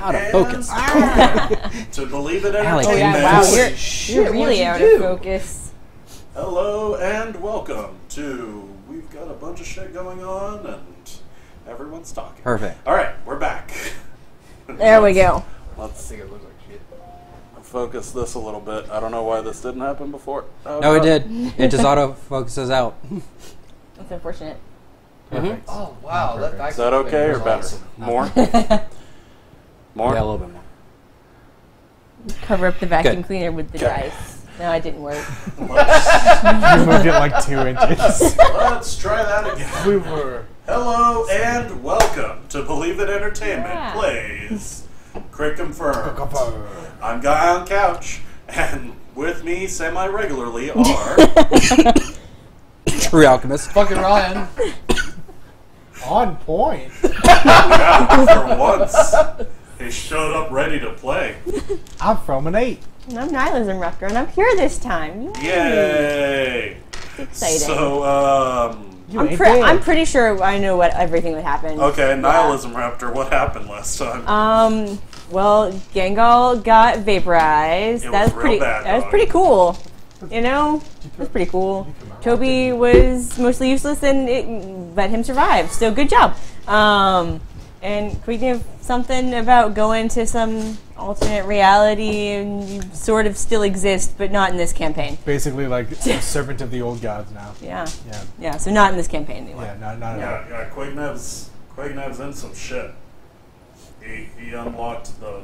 Out of focus. To Believe It Alex, Entertainment. Wow, you're really out of focus. Hello and welcome to. We've got a bunch of shit going on and everyone's talking. Perfect. All right, we're back. There we go. Let's see. It looks like shit. Focus this a little bit. I don't know why this didn't happen before. No, it did. It just auto focuses out. That's unfortunate. Mm-hmm. Oh wow, Is that okay or better? Awesome. More? More? Yeah, a little bit more. Cover up the vacuum Good. cleaner with the dice. No, it didn't work. You moved it like 2 inches. Let's try that again. We were. Hello and welcome to Believe It Entertainment Plays Crit Confirmed. I'm Guy on Couch, and with me semi-regularly are... True alchemist. Fucking Ryan. On point. Yeah, for once, he showed up ready to play. I'm from an 8. I'm Nihilism Ruptor, and I'm here this time. Yay! It's exciting. So, I'm pretty sure I know what everything that happened. okay, Nihilism Raptor, what happened last time? Well, Gangal got vaporized. It That was was real pretty. bad, That was dog. pretty cool. You know, that's pretty cool. Toby was mostly useless, and it let him survive. So good job. And can we give something about going to some alternate reality and you sort of still exist, but not in this campaign? Basically, like a servant of the old gods now. Yeah. Yeah. Yeah. So not in this campaign anymore. Yeah, not at all. Yeah, Quakenev's in some shit. He unlocked the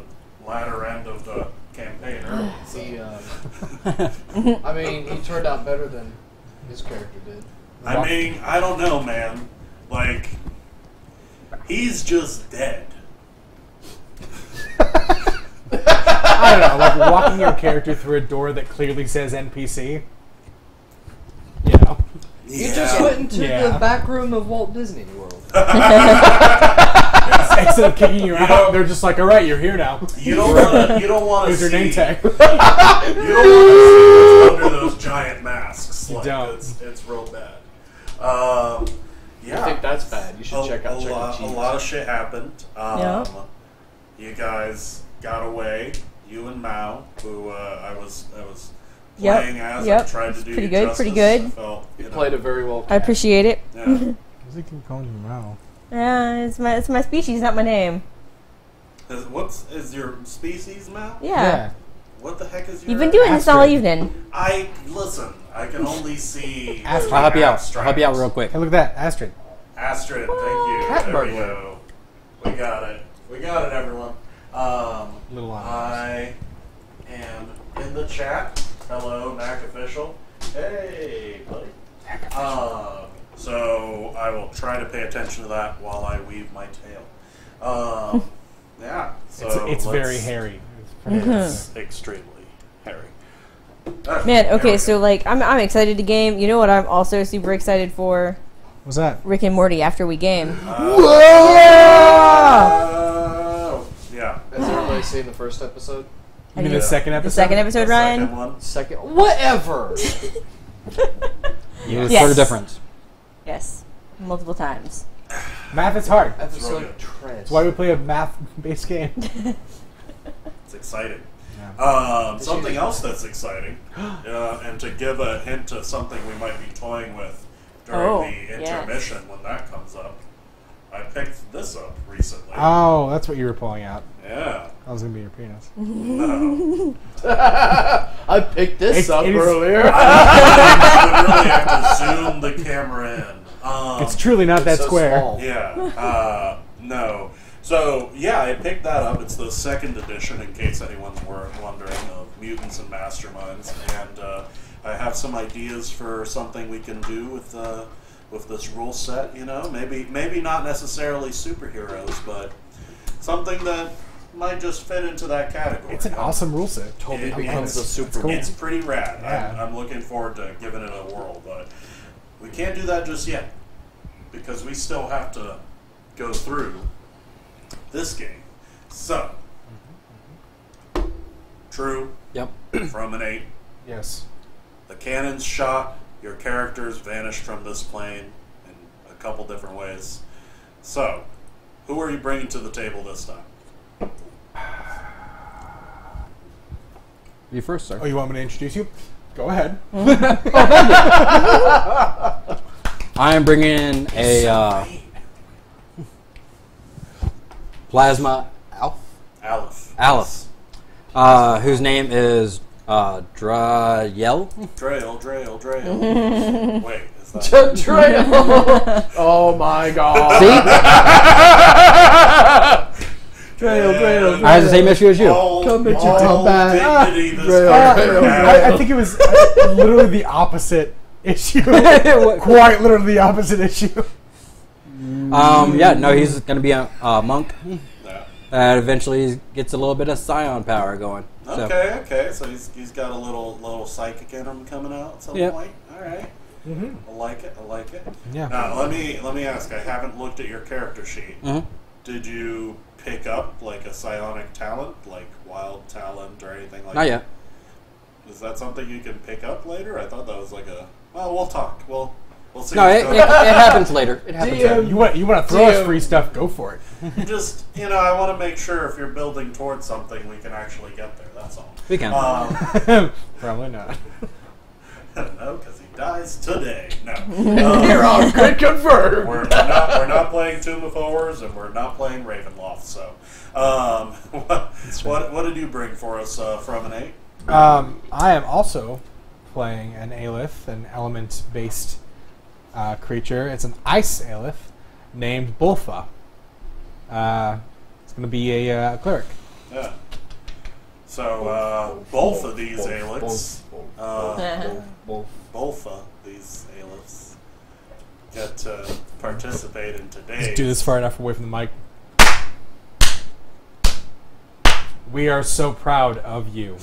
latter end of the campaign early. So. I mean, he turned out better than his character did. I mean, I don't know, man. Like, he's just dead. I don't know, like walking your character through a door that clearly says NPC. You know. He just went into Yeah. the back room of Walt Disney World. Instead of kicking you out, they're just like, all right, you're here now. You don't want to. You don't want to Here's see. your name tag. You don't want to see what's under those giant masks. You Like, don't. It's real bad. Yeah. I think that's bad. You should check out a Chuck lot, E. a Cheese. lot of shit happened. Yeah. You guys got away. You and Mao, who I was Yep, playing as. yep. I tried to do Pretty you good, justice. pretty good. I felt, You played it very well. I appreciate it. Yeah. What's he keep calling you Mao? Yeah, it's my species, not my name. Is your species, Mao? Yeah. What the heck is your? You've been doing this all Astrid. evening. Listen. I can only see. Astrid. I'll help you out. I'll abstract. help you out real quick. Hey, look at that, Astrid. Astrid, thank you. Cat There we burglar. go. We got it. We got it, everyone. Little I am in the chat. Hello, Mac official. Hey, buddy. So I will try to pay attention to that while I weave my tail. Yeah. So It's very let's- hairy. It's extremely hairy. Man, There okay, we so go. like I'm excited to game. You know what I'm also super excited for? What's that? Rick and Morty after we game. Yeah. Has everybody seen the first episode? You mean the second episode? The second episode, The Ryan? second one. Second? Whatever! You Yes. for the difference. Yes. Multiple times. Math is hard. Episode good. trash. That's why we play a math-based game. It's exciting. Yeah. Something else that's exciting, and to give a hint to something we might be toying with during Oh, the yes. intermission when that comes up, I picked this up recently. Oh, that's what you were pulling out. Yeah. That was going to be your penis. No. I picked this up it is- earlier. I would really have to zoom the camera in. It's truly not that so square. small. Yeah. No. So, yeah, I picked that up. It's the second edition, in case anyone's wondering, of Mutants and Masterminds. And I have some ideas for something we can do with this rule set, you know? Maybe not necessarily superheroes, but something that might just fit into that category. It's an awesome rule set. Toby It- becomes a it's- super. cool. It's pretty rad. Yeah. I'm looking forward to giving it a whirl, but we can't do that just yet because we still have to go through this game. So, true Yep. from an 8. Yes. The cannon's shot. Your characters vanished from this plane in a couple different ways. So, who are you bringing to the table this time? You first, sir. Oh, you want me to introduce you? Go ahead. I am bringing in a plasma Aleph, whose name is Drael. Drael. Wait, is that... Trail. Oh my god. See? Trail. I had the same issue as you. Come back. Dignity this character had. I think it was literally the opposite issue. Quite literally the opposite issue. Yeah, no, he's going to be a monk Yeah. that eventually gets a little bit of psion power going. So. Okay. So he's got a little psychic in him coming out at some point. All right. Mm-hmm. I like it. Yeah. Now let me ask. I haven't looked at your character sheet. Mm-hmm. Did you pick up like a psionic talent, like wild talent or anything like Not that? yet. Is that something you can pick up later? I thought that was like a... Well, we'll talk. We'll see. No, it happens later. It happens later. You want to throw us free stuff? Go for it. Just, I want to make sure if you're building towards something, we can actually get there. That's all. We can. Probably not. No, because he dies today. No. You're on good confirmed. We're not playing Tomb of Horrors, and we're not playing Ravenloft. So, what did you bring for us from an 8? I am also playing an Aleph, an element-based creature. It's an ice Aleph named Bulfa. It's going to be a cleric. Yeah. So, both of these Alex, both of these Alex get to participate in today's... Just do this far enough away from the mic. We are so proud of you.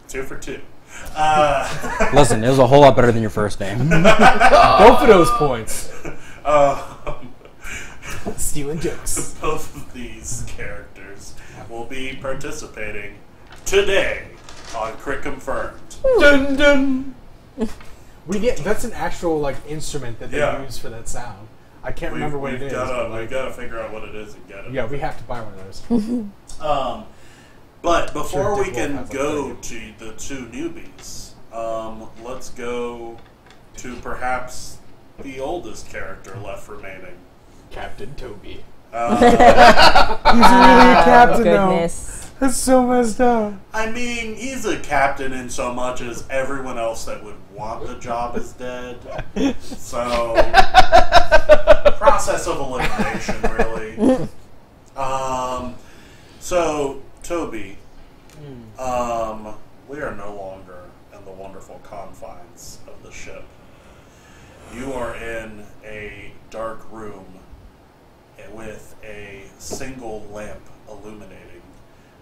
2 for 2. Listen, it was a whole lot better than your first name. Both of those points. Stealing jokes. Both of these characters will be participating today on Crit Confirmed. Dun dun. That's an actual instrument that they use for that sound. I can't remember what it is. We've got to figure out what it is and get it. Yeah, we have to buy one of those. But before Sure, we Dick can Wolf has go to the 2 newbies, let's go to perhaps the oldest character left remaining. Captain Toby. He's really a captain, goodness. though. That's so messed up. I mean, he's a captain in so much as everyone else that would want the job is dead. So, process of elimination, really. So, Toby, we are no longer in the wonderful confines of the ship. You are in a dark room with a single lamp illuminating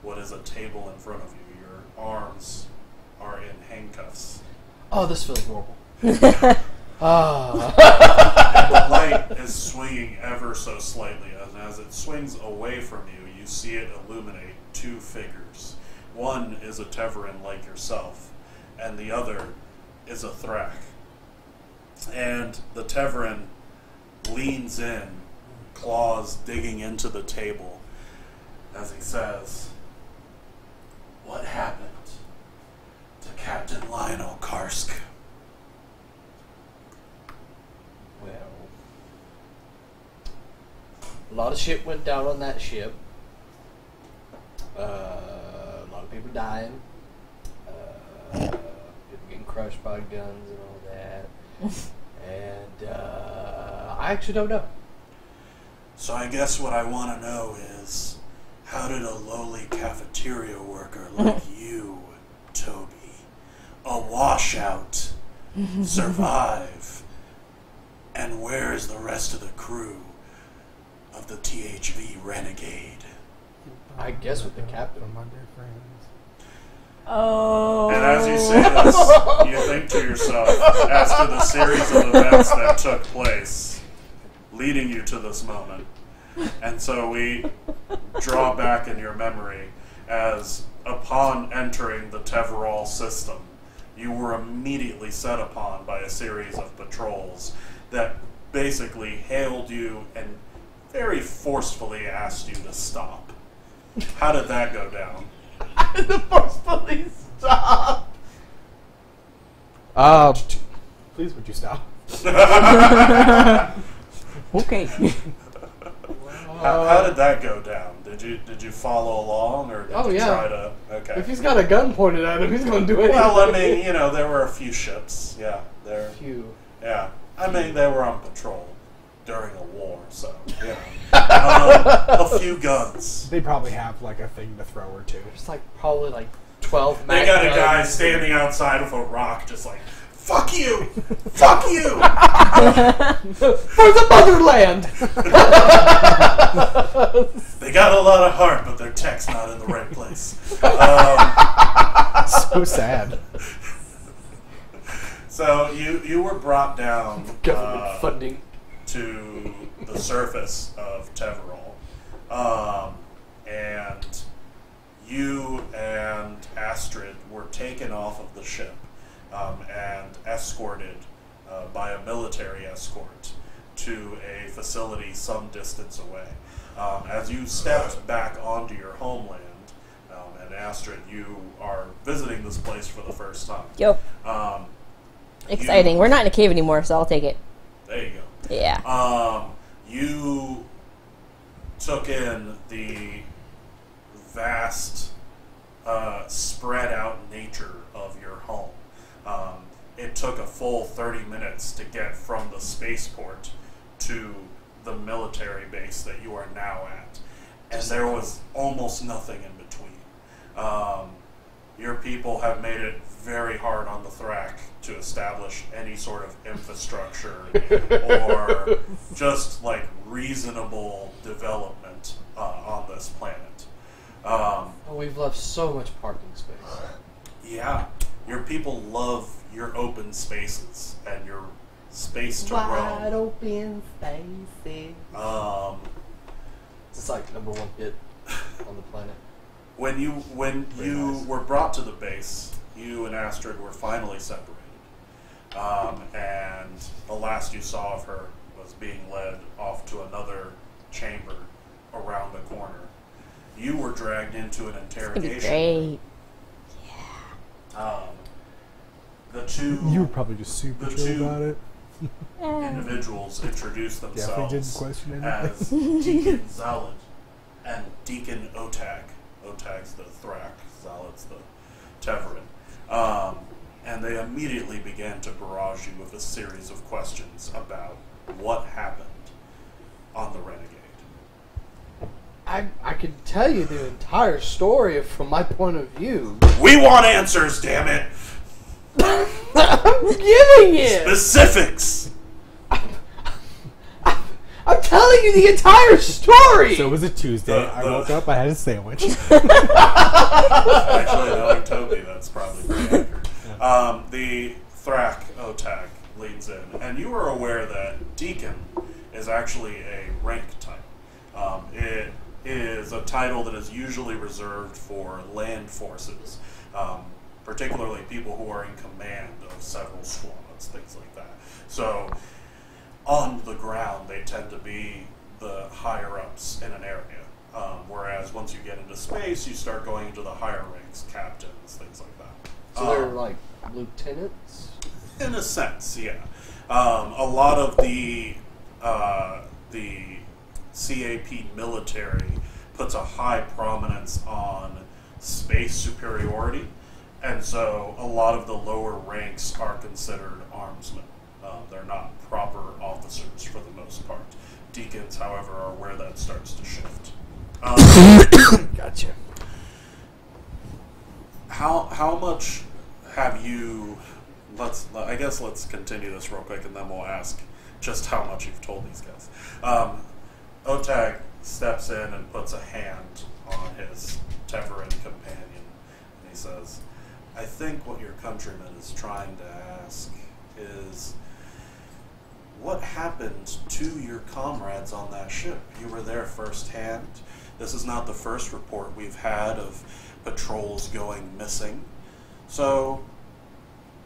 what is a table in front of you. Your arms are in handcuffs. Oh, this feels normal. And the light is swinging ever so slightly, and as it swings away from you, you see it illuminate 2 figures. One is a Teverin like yourself, and the other is a Thrak. And the Teverin leans in, claws digging into the table, as he says, "What happened to Captain Lionel Karsk?" Well, a lot of shit went down on that ship. A lot of people dying. People getting crushed by guns and all that. And I actually don't know. So I guess what I want to know is, how did a lowly cafeteria worker like you, Toby, a washout, survive? And where is the rest of the crew of the THV Renegade? I guess with the captain. Oh. And as you say this, you think to yourself, as to the series of events that took place, leading you to this moment. And so we draw back in your memory as, upon entering the Teverol system, you were immediately set upon by a series of patrols that basically hailed you and very forcefully asked you to stop. How did that go down? The forcefully Stop. Please, would you stop? Okay. How did that go down? Did you follow along, or did you try to? Okay. If he's got a gun pointed at him, he's going to do anything. Well, I mean, there were a few ships. Yeah, there. Few. Yeah, I mean, they were on patrol during a war, so a few guns. They probably have like a thing to throw or two. There's probably 12 They got a guns. guy standing outside with a rock, just like, "Fuck you, fuck you." For the motherland. They got a lot of heart, but their tech's not in the right place. So sad. So you were brought down Government funding to the surface of Teverol, and you and Astrid were taken off of the ship and escorted by a military escort to a facility some distance away. As you stepped back onto your homeland, and Astrid, you are visiting this place for the first time. Yep. Exciting. We're not in a cave anymore, so I'll take it. There you go. Yeah. You took in the vast, spread out nature of your home. It took a full 30 minutes to get from the spaceport to the military base that you are now at. And there was almost nothing in between. Your people have made it very hard on the Thrak to establish any sort of infrastructure or just reasonable development on this planet. We've left so much parking space. Yeah, your people love your open spaces and your space to Wide roam. open spaces. It's number one hit on the planet. When you were brought to the base, you and Astrid were finally separated. And the last you saw of her was being led off to another chamber around the corner. You were dragged into an interrogation. Great. The two You were probably just super chill about it. individuals introduced Definitely didn't themselves question as anything. Deacon Zalad and Deacon Otag. Otag's the Thrak, Zalad's the Teverin. And they immediately began to barrage you with a series of questions about what happened on the Renegade. I could tell you the entire story from my point of view. We want answers, damn it! I'm giving it! Specifics! I'm telling you the entire story! So it was a Tuesday. I woke up, I had a sandwich. Actually, knowing Toby, that's probably pretty accurate. The Thrak Otag leads in, and you are aware that Deacon is actually a rank type. It is a title that is usually reserved for land forces, particularly people who are in command of several squads, things like that. So, on the ground, they tend to be the higher-ups in an area. Whereas once you get into space, you start going into the higher ranks, captains, things like that. So they're lieutenants? In a sense, yeah. A lot of the CAP military puts a high prominence on space superiority, and so a lot of the lower ranks are considered armsmen. They're not proper officers for the most part. Deacons, however, are where that starts to shift. Gotcha. How much have you? I guess let's continue this real quick, and then we'll ask just how much you've told these guys. Otag steps in and puts a hand on his Teverin companion, and he says, "I think what your countryman is trying to ask is, what happened to your comrades on that ship? You were there firsthand. This is not the first report we've had of patrols going missing. So,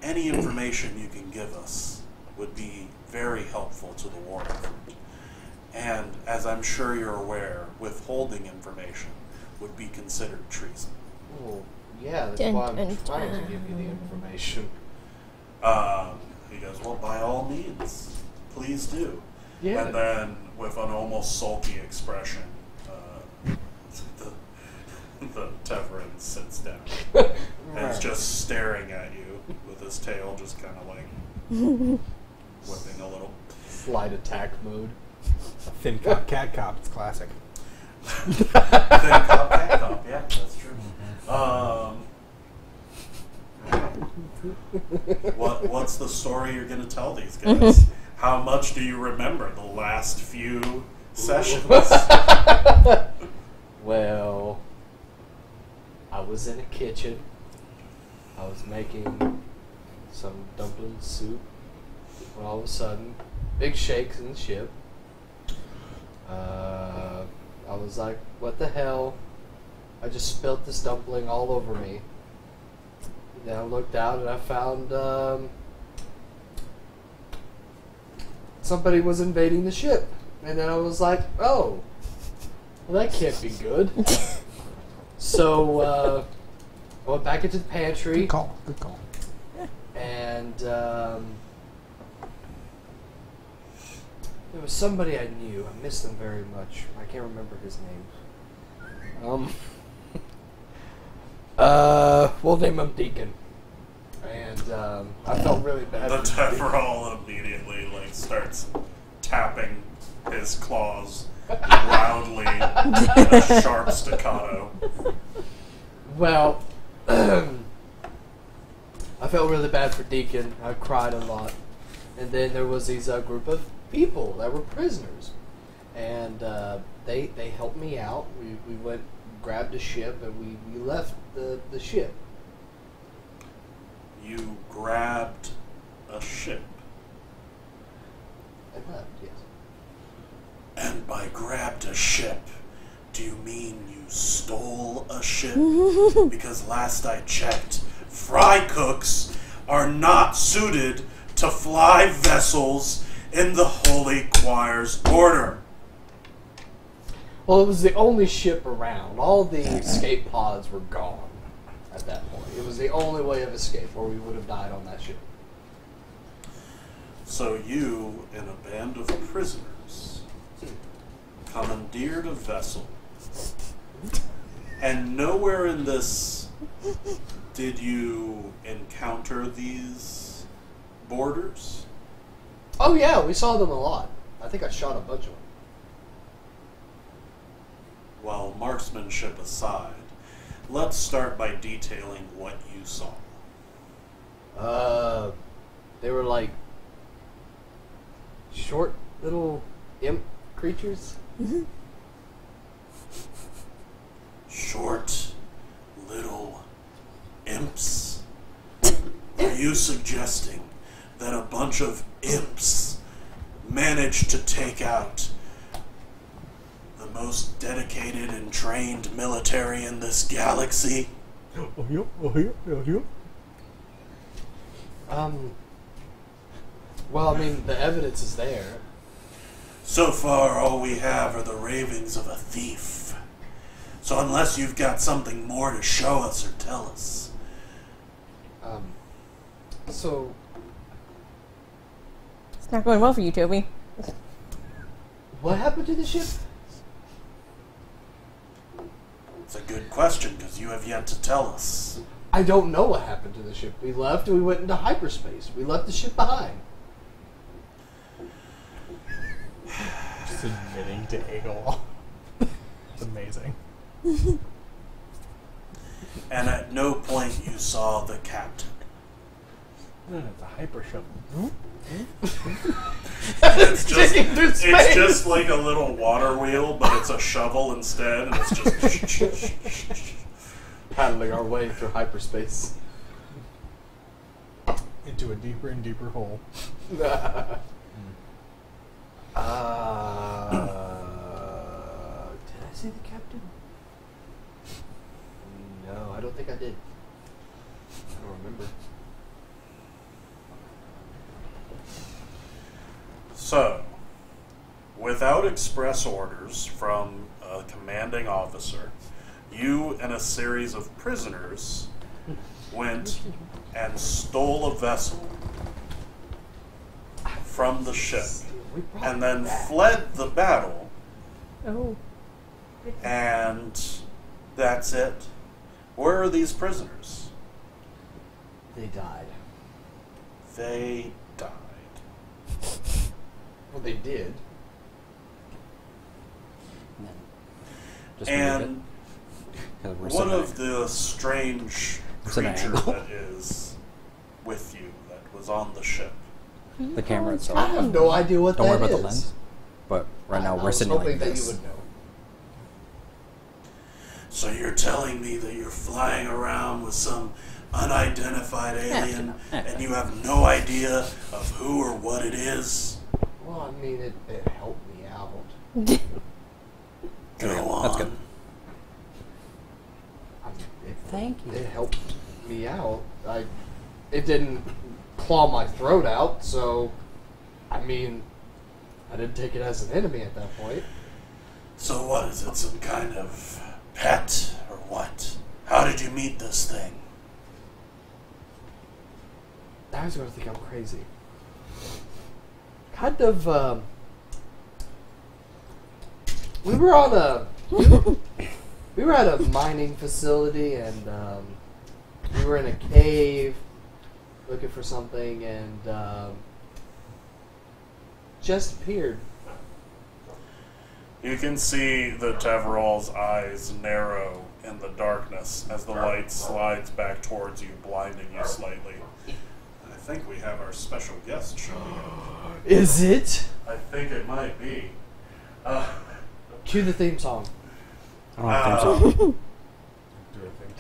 any information you can give us would be very helpful to the war effort. And, as I'm sure you're aware, withholding information would be considered treason." Well, Yeah, that's Dun, why I'm dun, trying to dun. give you the information. He goes, well, by all means, please do. Yeah. And then, with an almost sulky expression, the Teverin sits down and is just staring at you with his tail just kind of like whipping a little. Flight attack mode. Thin cop, cat cop. It's classic. Thin cop, cat cop, yeah, that's true. What's the story you're going to tell these guys? How much do you remember the last few sessions? Well, I was in a kitchen. I was making some dumpling soup. When all of a sudden, big shakes in the ship. I was like, what the hell? I just spilt this dumpling all over me. Then I looked out and I found somebody was invading the ship. And then I was like, oh, well, that can't be good. So I went back into the pantry. Good call. Good call. And there was somebody I knew. I miss them very much. I can't remember his name. We'll name him Deacon. And I felt really bad. The Teveral immediately starts tapping his claws loudly in a sharp staccato. Well, I felt really bad for Deacon. I cried a lot. And then there was these group of people that were prisoners. And they helped me out. We went, grabbed a ship, and we left the ship. You grabbed a ship. And left, yes. And by grabbed a ship, do you mean you stole a ship? Because last I checked, fry cooks are not suited to fly vessels in the Holy Choir's order. Well, it was the only ship around. All the escape pods were gone at that point. It was the only way of escape, or we would have died on that ship. So you and a band of prisoners commandeered a vessel, and nowhere in this did you encounter these boarders? Oh yeah, we saw them a lot. I think I shot a bunch of them. Well, marksmanship aside, let's start by detailing what you saw. They were like short little imp creatures. Short little imps? Are you suggesting that a bunch of imps managed to take out the most dedicated and trained military in this galaxy? Well, I mean, the evidence is there. So far, all we have are the ravings of a thief. So unless you've got something more to show us or tell us. So, It's not going well for you, Toby. what happened to the ship? It's a good question, because you have yet to tell us. I don't know what happened to the ship. We left and we went into hyperspace. We left the ship behind. Just admitting to AWOL. It's amazing. And at no point you saw the captain. It's a hyper shuttle. It's just, Digging through space. it's just like a little water wheel, but it's a shovel instead, and it's just... Paddling our way through hyperspace. Into a deeper and deeper hole. Did I see the captain? No, I don't think I did. I don't remember. So, without express orders from a commanding officer, you and a series of prisoners went and stole a vessel from the ship and then fled the battle, Oh. and that's it. Where are these prisoners? They died. They died. Well, they did. Just And move it, 'cause we're what sitting of the strange creature that is with you, that was on the ship? the camera I itself. have no idea what Don't that worry about is. the lens. But right now I we're was simulating hoping this. that you would know. So you're telling me that you're flying around with some unidentified alien and you have no idea of who or what it is? Well, I mean, it helped me out. Go on. That's good. I mean, Thank you. It helped me out. It didn't claw my throat out, so I mean, I didn't take it as an enemy at that point. So what is it, some kind of pet or what? How did you meet this thing? I was going to think I'm crazy. Kind of. We were on a. We were at a mining facility, and we were in a cave looking for something, and just appeared. You can see the Teverall's eyes narrow in the darkness as the light slides back towards you, blinding you slightly. I think we have our special guest showing up. Is it? I think it might be. Cue the theme song. I don't think so.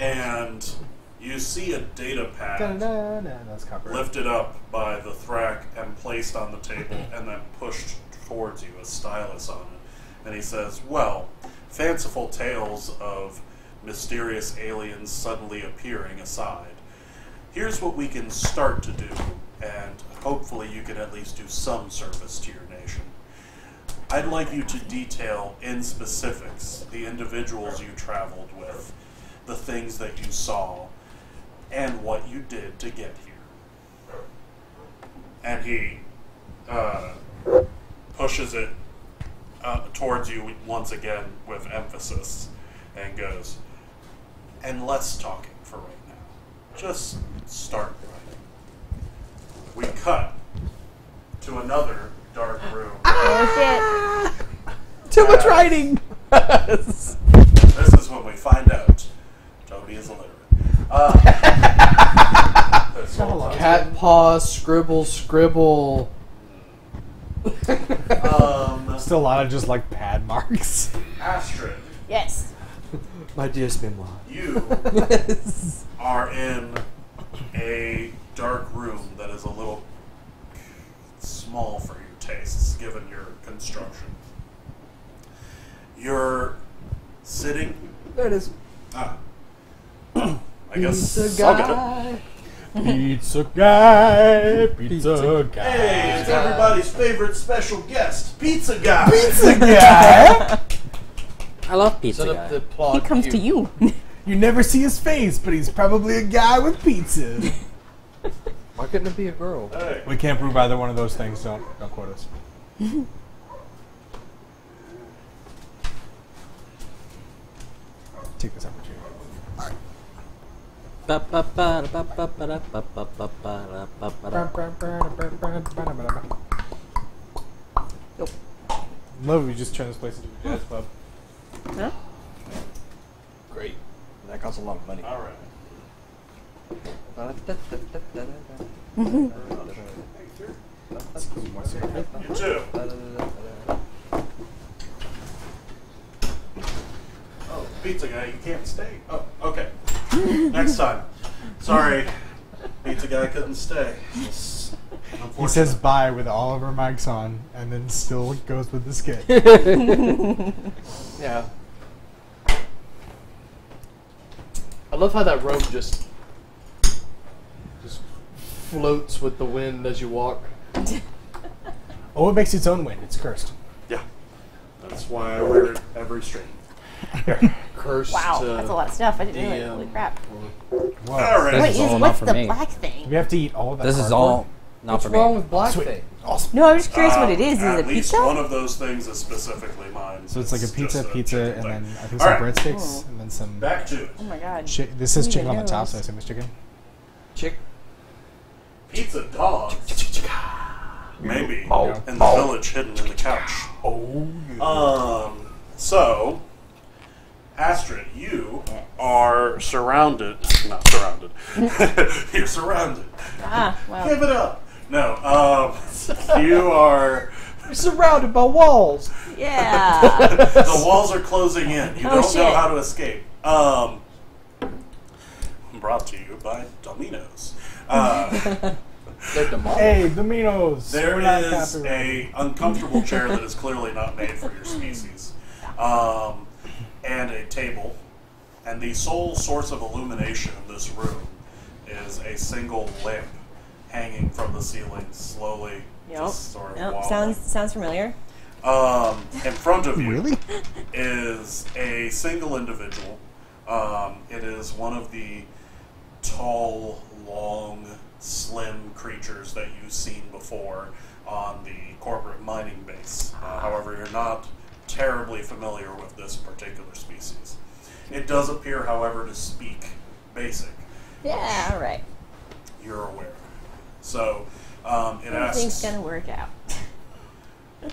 And you see a data pad That's copyright. lifted up by the Thrak and placed on the table and then pushed towards you, a stylus on it. And he says, well, fanciful tales of mysterious aliens suddenly appearing aside, here's what we can start to do, and hopefully you can at least do some service to your nation. I'd like you to detail in specifics the individuals you traveled with, the things that you saw, and what you did to get here. And he pushes it towards you once again with emphasis and goes, and less talking for right now. Just start writing. We cut to another dark room. Oh Too much writing! This is when we find out Toby is illiterate. This whole time. Cat paw, scribble, scribble. Still a lot of just like pad marks. Astrid, shit. Yes. My dearest memoir. you are in a dark room that is a little small for your tastes, given your construction. You're sitting. There it is. I guess. Pizza I'll get it. guy. Pizza guy, pizza guy. Hey, it's everybody's favorite special guest, Pizza Guy. Pizza guy! I love pizza Set guy. up the plot. He comes to you. You never see his face, but he's probably a guy with pizza. Why couldn't it be a girl? Hey. We can't prove either one of those things. Don't quote us. Take this opportunity. Love we just turn this place into a jazz club. Huh? Great. That costs a lot of money. All right. You too. Oh, Pizza Guy, you can't stay. Oh, okay. Next time. Sorry, Pizza Guy couldn't stay. It's He says bye with all of our mics on, and then still goes with the skit. Yeah. I love how that rope just floats with the wind as you walk. Oh, it makes its own wind. It's cursed. Yeah. That's why I wear it every stream. cursed. Wow, that's a lot of stuff. I didn't realize. DM. Holy crap. Whoa. All right. This is all not What's for the me. black thing? We have to eat all of that. This is cardboard? all not What's for wrong me. with black Sweet. thing? Awesome. No, I'm just curious what it is. Is At it least pizza? one of those things is specifically mine. So it's like a just pizza, chicken and thing. then I think All some right. breadsticks, and then some. Back to it. Oh my god. This is Ooh, chicken on the top, nose. so I assume it's chicken. Chick. Pizza dogs. Maybe. Oh. In the village hidden in the couch. Oh. So, Astrid, you are surrounded. Not surrounded. You're surrounded. Ah, well. Give it up. No, you are. You're surrounded by walls. Yeah. The walls are closing in. You Oh, don't know shit. how to escape. Brought to you by Domino's. They're demonic. Hey, Domino's. There We're not is copyrighted. a uncomfortable chair that is clearly not made for your species, and a table. And the sole source of illumination in this room is a single lamp hanging from the ceiling, slowly, just sort of Yep. wobbling. Sounds familiar. In front of you Really? is a single individual. It is one of the tall, long, slim creatures that you've seen before on the corporate mining base. However, you're not terribly familiar with this particular species. It does appear, however, to speak Basic. Yeah, alright. You're aware. So, it Everything's asks... gonna work out.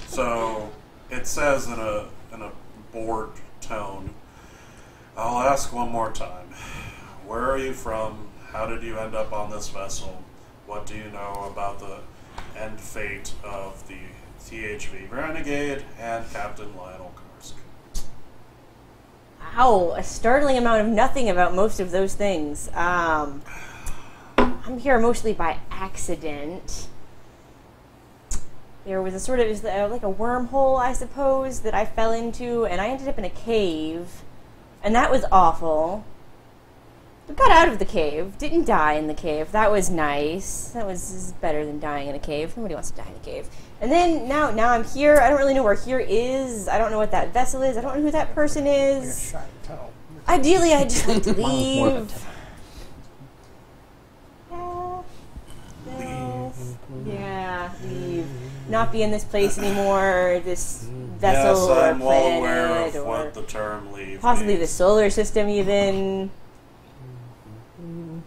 So it says in a bored tone, I'll ask one more time. Where are you from? How did you end up on this vessel? What do you know about the end fate of the THV Renegade and Captain Lionel Karsk? Wow, a startling amount of nothing about most of those things. I'm here mostly by accident. There was a sort of, like a wormhole, I suppose, that I fell into, and I ended up in a cave, and that was awful. We got out of the cave, didn't die in the cave. That was nice. That was better than dying in a cave. Nobody wants to die in a cave. And then now I'm here. I don't really know where here is. I don't know what that vessel is. I don't know who that person is. Ideally, I'd just like to leave. Yeah, leave. Not be in this place anymore. This vessel Yes, or I'm well planet aware of or what the term leave possibly the means. solar system even.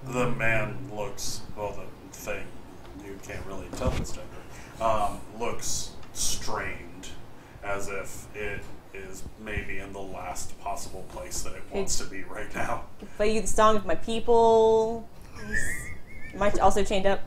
The man looks, well, the thing, you can't really tell its gender, looks strained, as if it is maybe in the last possible place that it wants to be right now. Play you the song of my people. Am I also chained up?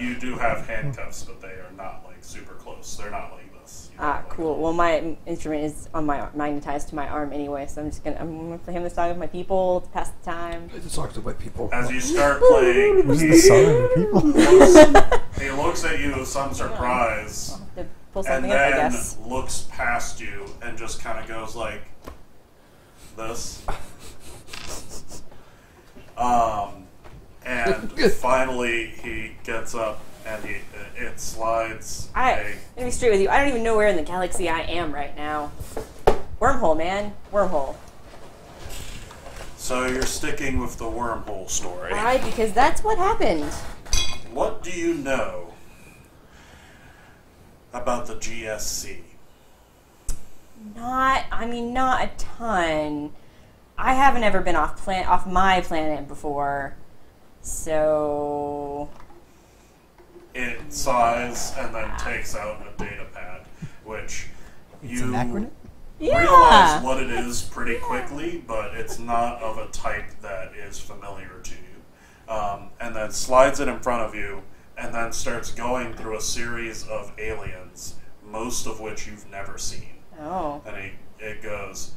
You do have handcuffs, but they are not, like, super close. They're not like this. You know, Ah, like- cool. Well, my instrument is on my magnetized to my arm anyway, so I'm gonna play him the song of my people to pass the time. It's talk to white people. As you start playing, Who's the son of people? he looks at you with some surprise, I'll have to pull and something up, I then guess. looks past you and just kind of goes like this. And finally he gets up and it slides. I'm gonna be straight with you. I don't even know where in the galaxy I am right now. Wormhole, man. Wormhole. So you're sticking with the wormhole story. Why? Because that's what happened. What do you know about the GSC? Not a ton. I haven't ever been off my planet before, so It sighs and then takes out a data pad, which It's an acronym? realize what it is pretty quickly, but it's not of a type that is familiar to you. And then slides it in front of you, and then starts going through a series of aliens, most of which you've never seen. Oh. And it goes,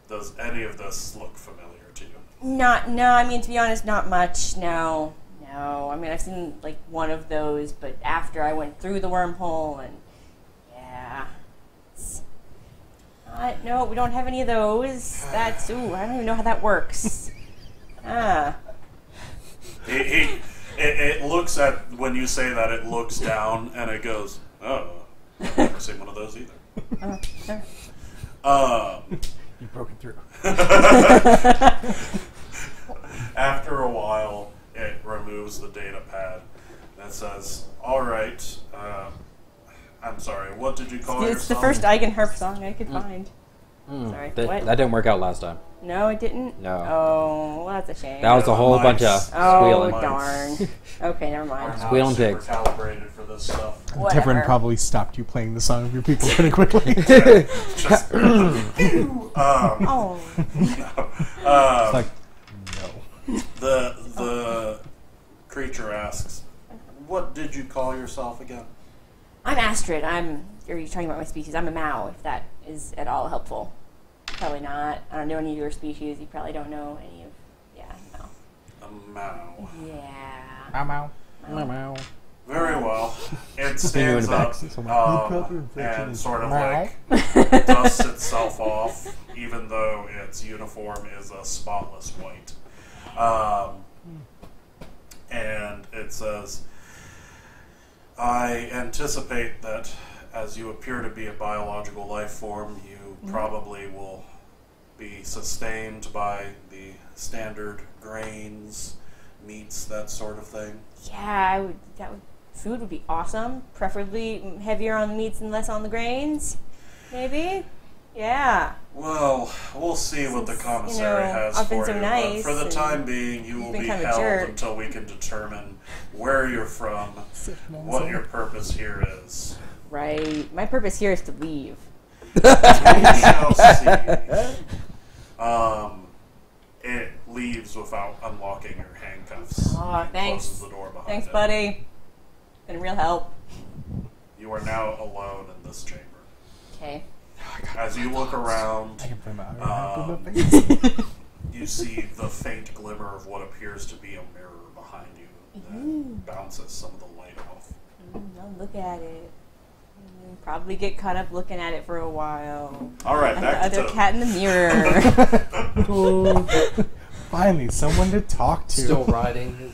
does any of this look familiar to you? No, I mean, to be honest, not much, no. I mean, I've seen, like, one of those, but after I went through the wormhole, and, yeah. No, we don't have any of those. That's, I don't even know how that works. It looks at, when you say that, it looks down, and it goes, oh, I've never seen one of those either. You broke it through. After a while, it removes the data pad and says, "All right, I'm sorry. What did you call yourself?" It's the first Eigenharp song I could find. Sorry, what? That didn't work out last time. No, it didn't? No. Oh, well, that's a shame. That was a whole bunch of Oh, squealing. darn. Okay, never mind. Squealing super pigs. calibrated for this stuff. Whatever. Tevrin probably stopped you playing the song of your people pretty quickly. Just, Oh. It's like, no. the creature asks, "What did you call yourself again?" I'm Astrid. Are you talking about my species? I'm a Mao, if that is at all helpful. Probably not. I don't know any of your species. You probably don't know any of... Yeah, no. A Mao. Yeah. Meow. Very well. It stands up and sort of like dusts itself off, even though its uniform is a spotless white. And it says, "I anticipate that as you appear to be a biological life form, you probably will be sustained by the standard grains, meats, that sort of thing." Yeah, food would be awesome. Preferably heavier on the meats and less on the grains. Maybe? Yeah. Well, we'll see what the commissary has I've been for so you. nice, but for the and time being, you will been be kind of a held jerk. until we can determine where you're from, what your purpose here is. Right. My purpose here is to leave. We shall see. It leaves without unlocking your handcuffs. Aw, and thanks. Closes the door behind Thanks, it. buddy. Been a real help. You are now alone in this chamber. Okay. As you look around, I can play my face. you see the faint glimmer of what appears to be a mirror behind you that bounces some of the light off. I'll look at it. Probably get caught up looking at it for a while. All right, Like back the to other Toby. cat in the mirror. Finally, someone to talk to. Still riding.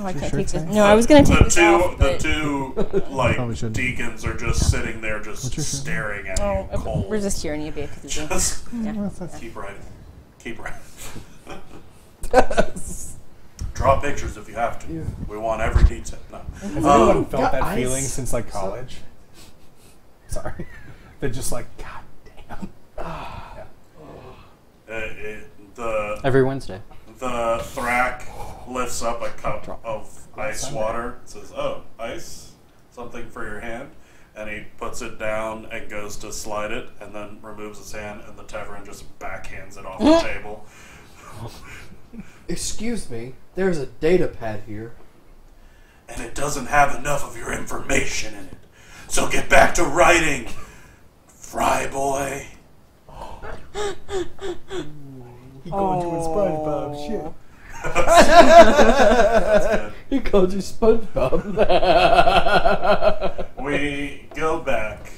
Oh, I Your can't shirt take this. saying? No, I was gonna take The this two, off. the but- two, Probably like shouldn't. deacons are just sitting there, What's your just shirt? staring at Oh, you, cold. resist tyranny a bit. 'Cause it's Just yeah. keep writing, keep writing. Draw pictures if you have to. Yeah. We want every detail. No. Has anyone felt got that ice. feeling since like college? Sorry. They're just like, God damn. The Every Wednesday. Thrak lifts up a cup of ice water. Says, "Oh, ice? Something for your hand?" And he puts it down and goes to slide it, and then removes his hand, and the Tevrin just backhands it off the table. Excuse me, there's a data pad here. And it doesn't have enough of your information in it. So get back to writing, Fry boy. He going to a SpongeBob shit. That's good. He called you SpongeBob. We go back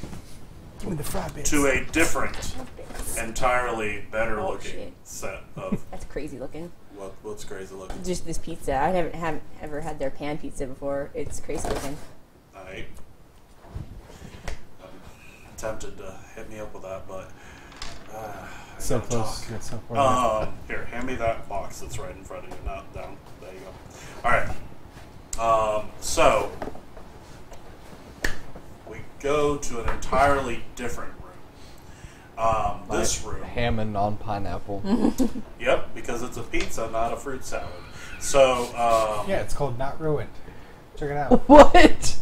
Give me the fry bits. to a different, entirely better Oh, looking shit. set of That's crazy looking. what's crazy looking. Just this pizza. I haven't ever had their pan pizza before. It's crazy looking. I'm tempted to hit me up with that, but I So gotta close. talk. Yet so far. Here, hand me that box that's right in front of you. Not down. There you go. All right. So we go to an entirely different room. This room. Ham on pineapple. Yep, because it's a pizza, not a fruit salad. So Yeah, it's called Not Ruined. Check it out. What?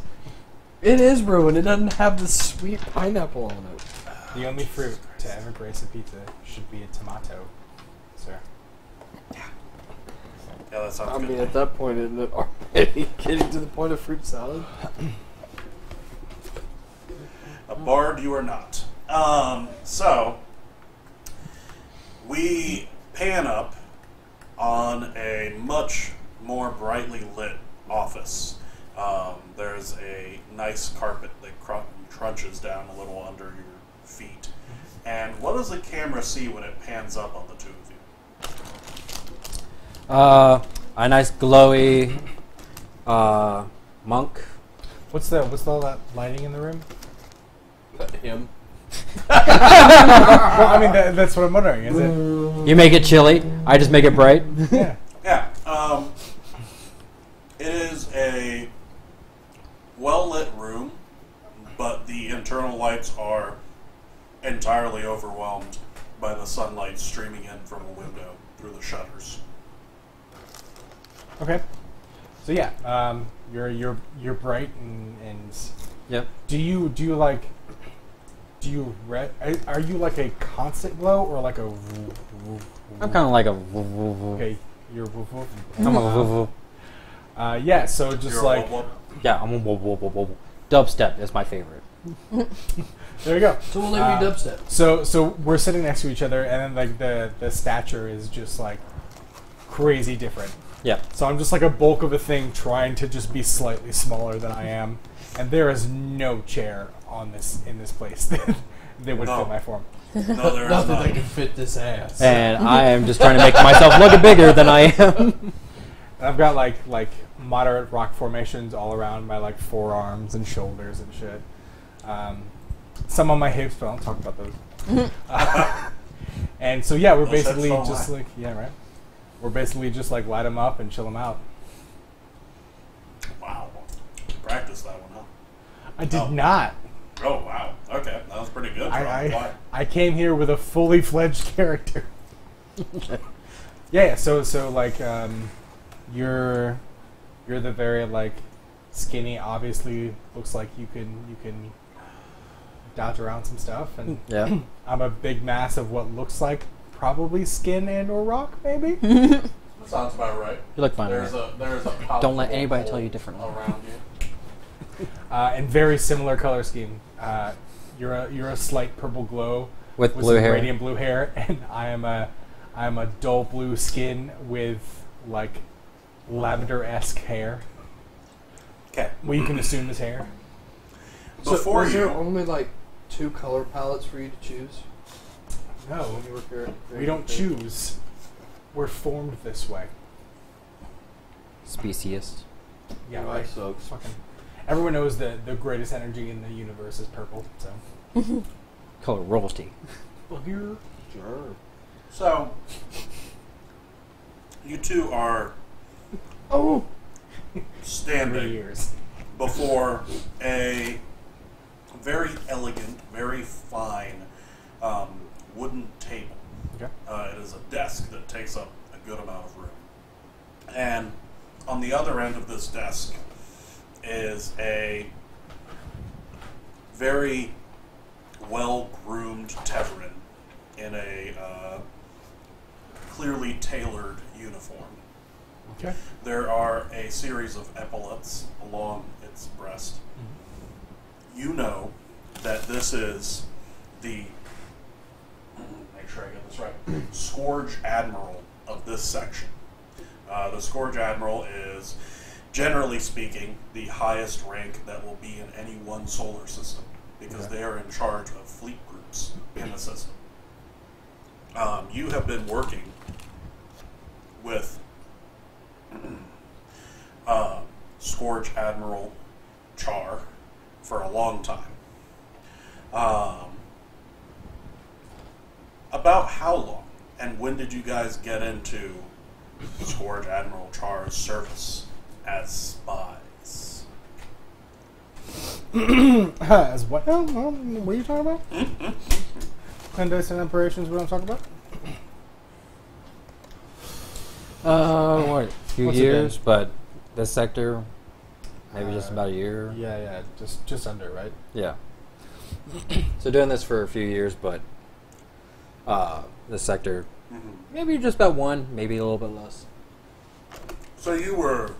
It is ruined. It doesn't have the sweet pineapple on it. The only fruit to ever grace a pizza should be a tomato, sir. yeah, that sounds I good. mean, at that point, isn't it already getting to the point of fruit salad? A bard you are not. So we pan up on a much more brightly lit office. There's a nice carpet that crunches down a little under your feet. And what does the camera see when it pans up on the two of you? A nice glowy monk. What's all that lighting in the room? Him. Well, I mean, that's what I'm wondering. Is it? You make it chilly. I just make it bright. Yeah. Yeah. It is a well-lit room, but the internal lights are entirely overwhelmed by the sunlight streaming in from a window through the shutters. Okay. So yeah, you're bright and Yep. do you are you like a constant glow or like a I'm kind of like a. okay, you're I'm a. yeah, so just You're a like wub-wub. Yeah, I'm a. Dubstep is my favorite. there you go. So we'll let me dubstep. So we're sitting next to each other, and then like the stature is just like crazy different. Yeah. So I'm just like a bulk of a thing trying to just be slightly smaller than I am, and there is no chair in this place that would No. fit my form. No, there is Nothing not. that can fit this ass. And I am just trying to make myself look bigger than I am. And I've got like moderate rock formations all around my like forearms and shoulders and shit. Some on my hips, but I don't talk about those. And so yeah, we're Those hips basically don't just lie. like we're basically just like light them up and chill them out. Wow. Practice that one, huh? I did Oh. not. Oh, wow. Okay. That was pretty good. Why? I came here with a fully fledged character. Yeah. So like you're the very like skinny. Obviously, looks like you can dodge around some stuff, and Yeah. I'm a big mass of what looks like probably skin and or rock, maybe. That sounds about right. You look fine. There's Right? a Don't let palpable anybody hole tell you differently. around you. And very similar color scheme. You're a slight purple glow With with blue some hair. radiant blue hair, and I am a dull blue skin with like lavender-esque hair. Okay. Well, you can assume is hair. So Before was there you, only like 2 color palettes for you to choose? No, When you were we don't choose. We're formed this way. Speciest. Yeah, That right. sucks. Fucking. Everyone knows the greatest energy in the universe is purple. So. Color royalty. Well, here. Sure. so you two are Oh. 3 standing years. before a very elegant, very fine wooden table. Okay. It is a desk that takes up a good amount of room. And on the other end of this desk is a very well-groomed Teverin in a clearly tailored uniform. Okay. There are a series of epaulets along its breast. You know that this is the, make sure I get this right, Scourge Admiral of this section. The Scourge Admiral is, generally speaking, the highest rank that will be in any one solar system, because Okay. they are in charge of fleet groups in the system. You have been working with Scourge Admiral Char for a long time. About how long, and when did you guys get into Scourge Admiral Char's service as spies? As what? What are you talking about? Clandestine operations. What I'm talking about? What? A few What's it years, been? but this sector, maybe just about a year. Yeah, just under, right? Yeah. So doing this for a few years, but this sector, maybe just about one, maybe a little bit less. So you were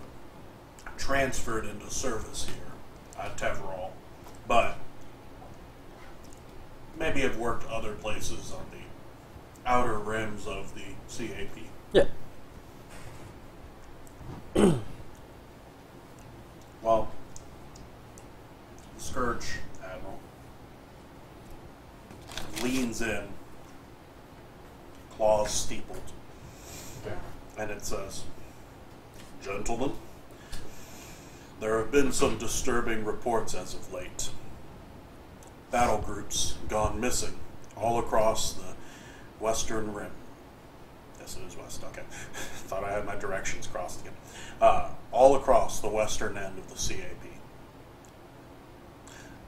transferred into service here at Teverall, but maybe have worked other places on the outer rims of the CAP. Yeah. Well, the Scourge Admiral leans in, claws steepled, Okay. and it says, "Gentlemen, there have been some disturbing reports as of late. battle groups gone missing all across the western rim. Yes, it is west. Okay. Thought I had my directions crossed again. All across the western end of the CAP.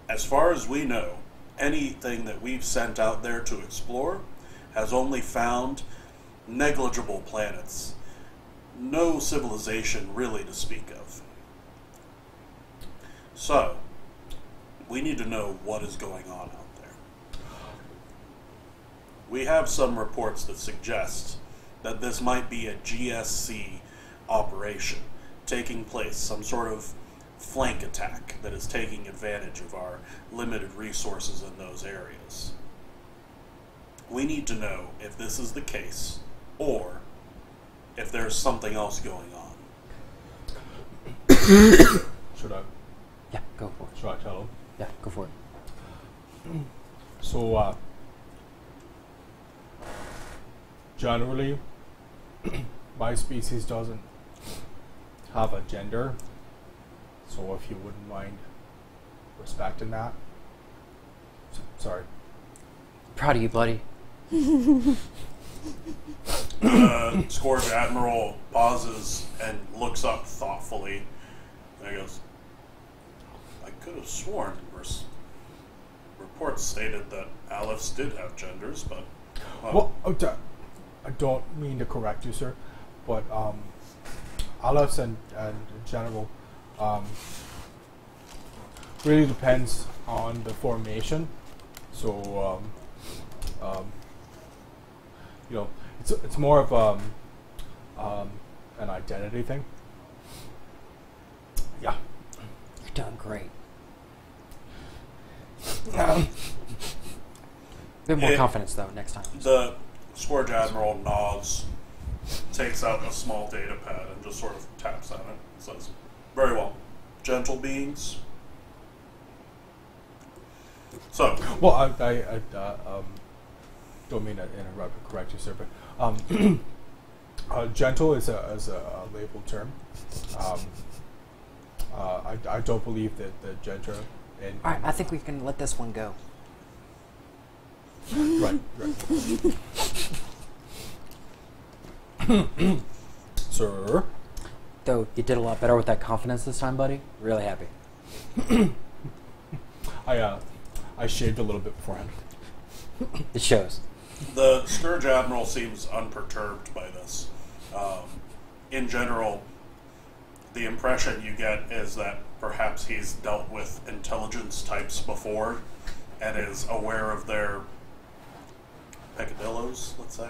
As far as we know, anything that we've sent out there to explore has only found negligible planets. No civilization really to speak of. So, we need to know what is going on out there. We have some reports that suggest that this might be a GSC operation taking place, some sort of flank attack that is taking advantage of our limited resources in those areas. We need to know if this is the case, or if there's something else going on. Should I? Yeah, go for it. Should I tell him? Yeah, go for it. So, generally, my species doesn't have a gender, so if you wouldn't mind respecting that. Sorry. Proud of you, buddy. Scourge Admiral pauses and looks up thoughtfully, and he goes, I could have sworn reports stated that Alephs did have genders, but... Well, I don't mean to correct you, sir, but Alephs and in general really depends on the formation. So, you know, it's more of an identity thing. Yeah. You're doing great. Bit more confidence, though, next time. The Scourge Admiral nods, takes out a small data pad, and just sort of taps on it. Says, very well. Gentle beings. So. Well, I don't mean to interrupt or correct you, sir, but gentle is a labeled term. I don't believe that the gender. All right, I think we can let this one go. Right. Sir? Though you did a lot better with that confidence this time, buddy. Really happy. I shaved a little bit beforehand. It shows. The Scourge Admiral seems unperturbed by this. In general, the impression you get is that perhaps he's dealt with intelligence types before and is aware of their peccadillos, let's say.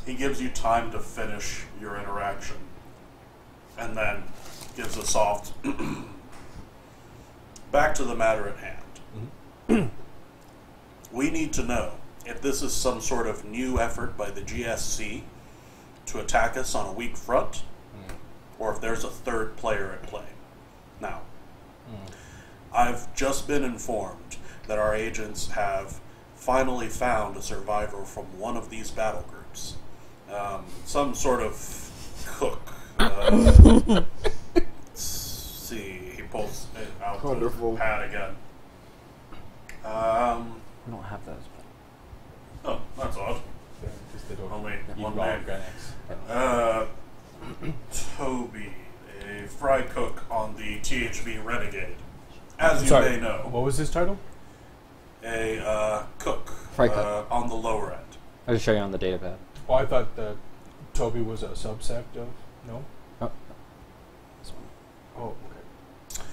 He gives you time to finish your interaction and then gives a soft back to the matter at hand. Mm-hmm. We need to know if this is some sort of new effort by the GSC to attack us on a weak front, or if there's a third player at play. Now, I've just been informed that our agents have finally found a survivor from one of these battle groups. Some sort of cook. Let's see, he pulls it out the pad again. We don't have those. Oh, that's odd. Yeah, just they don't Only eat one raw man. organics. Toby, a fry cook on the THV Renegade. As you Sorry, may know, what was his title? a cook, Fry cook. On the lower end. I'll just show you on the data pad. Oh, I thought that Toby was a subsect of... No? Oh. This one. Oh, okay.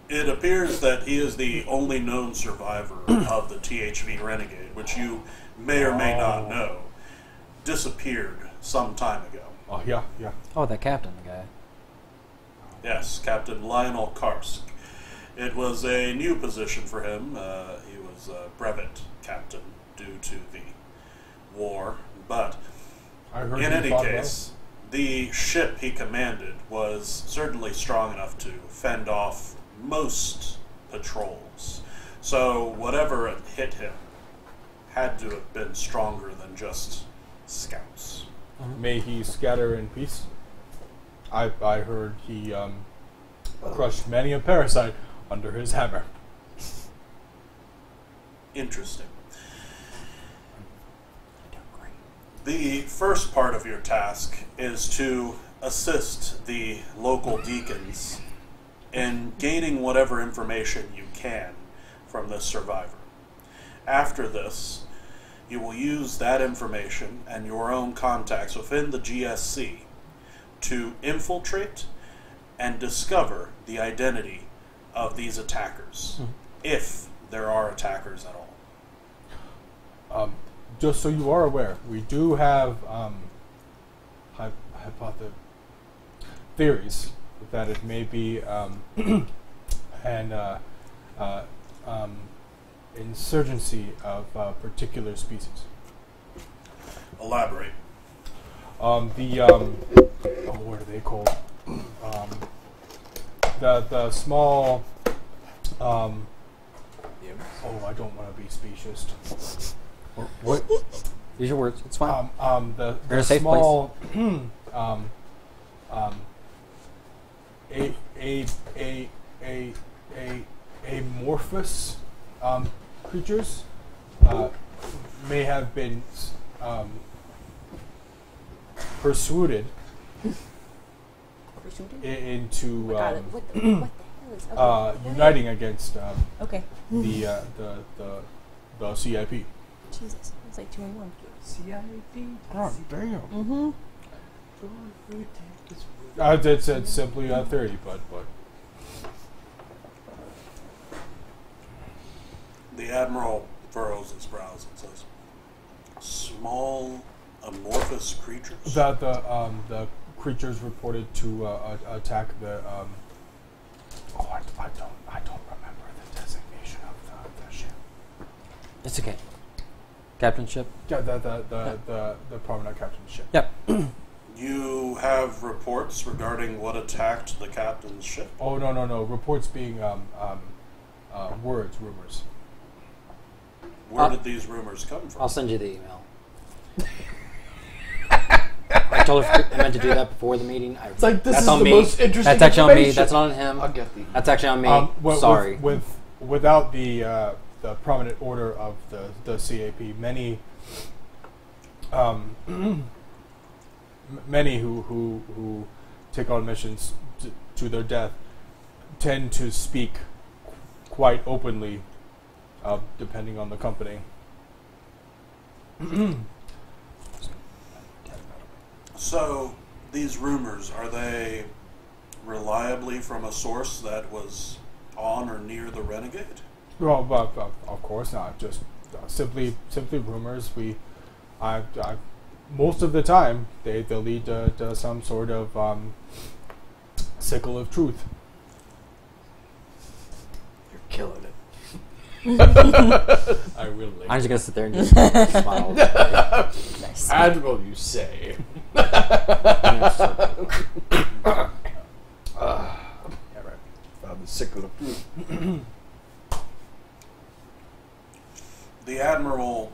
It appears that he is the only known survivor of the THV Renegade, which you may or may not know, disappeared some time ago. Oh, yeah. Oh, that captain, the guy. Yes, Captain Lionel Karsk. It was a new position for him. He was a brevet captain due to the war, but I heard in he any fought case, the ship he commanded was certainly strong enough to fend off most patrols. So whatever had hit him had to have been stronger than just scouts. well. May he scatter in peace. I heard he crushed many a parasite under his hammer. Interesting. The first part of your task is to assist the local deacons in gaining whatever information you can from this survivor. After this, you will use that information and your own contacts within the GSC to infiltrate and discover the identity of these attackers, if there are attackers at all. Just so you are aware, we do have theories that it may be an insurgency of a particular species. Elaborate. What are they called? The small. I don't want to be specious. What? Use your words. It's fine. The You're in a safe small. Amorphous creatures may have been persuaded into what the hell is uniting against okay. the CIP. Jesus, it's like 2 in 1. CIP. Oh, damn. Mm-hmm. It's simply a theory, but The Admiral furrows his brows and says, small, amorphous creatures? the creatures reported to attack the. I don't remember the designation of the ship. It's okay. Captain ship? Yeah, the prominent captain's ship. Yep. You have reports regarding what attacked the captain's ship? Oh no! Reports being words, rumors. Where did these rumors come from? I'll send you the email. I told her I meant to do that before the meeting. It's like, this that's is on the me. most interesting That's actually on me. information. That's not on him. I'll get the. That's actually on me. Sorry. Without the prominent order of the CAP, many many who take on missions to their death tend to speak quite openly, depending on the company. So, these rumors, are they reliably from a source that was on or near the Renegade? Well, but of course not. Just simply rumors. I most of the time they lead to some sort of sickle of truth. You're killing it. I will. I'm just gonna sit there and just smile. Nice. Admiral, you say. Yeah, right. Found the sickle of truth. The Admiral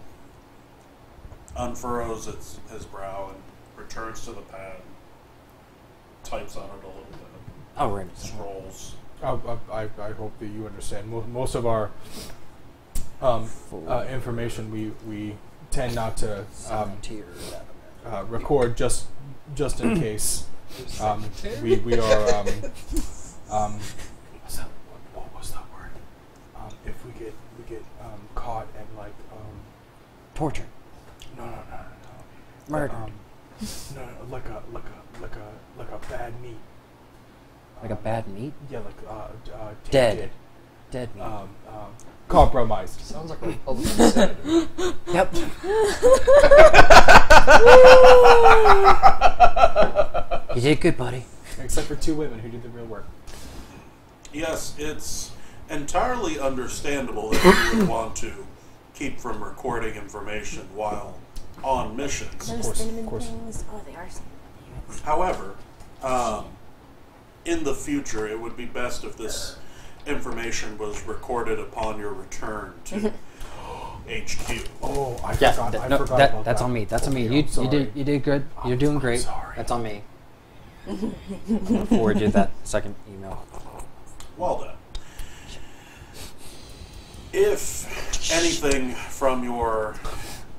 unfurrows his brow and returns to the pad, types on it a little bit, Oh, right. scrolls. I hope that you understand. Most of our information we tend not to record just in case. We are what was that word? If we get caught and Torture. no. Murder. No, like a bad meat. Like a bad meat? Yeah, like Dead. Dead meat. Compromised. Sounds like a Republican senator. Yep. You did good, buddy. Except for 2 women who did the real work. Yes, it's entirely understandable if you would want to keep from recording information while on missions. Those course, cinnamon of course. things. Oh, they are cinnamon. However, in the future, it would be best if this information was recorded upon your return to HQ. Oh, I Yeah, forgot. I forgot about that. that's on me. That's on me. Okay, I'm You did good. You're doing I'm great. sorry. That's on me. I'm gonna forward you that second email. Well then. If anything from your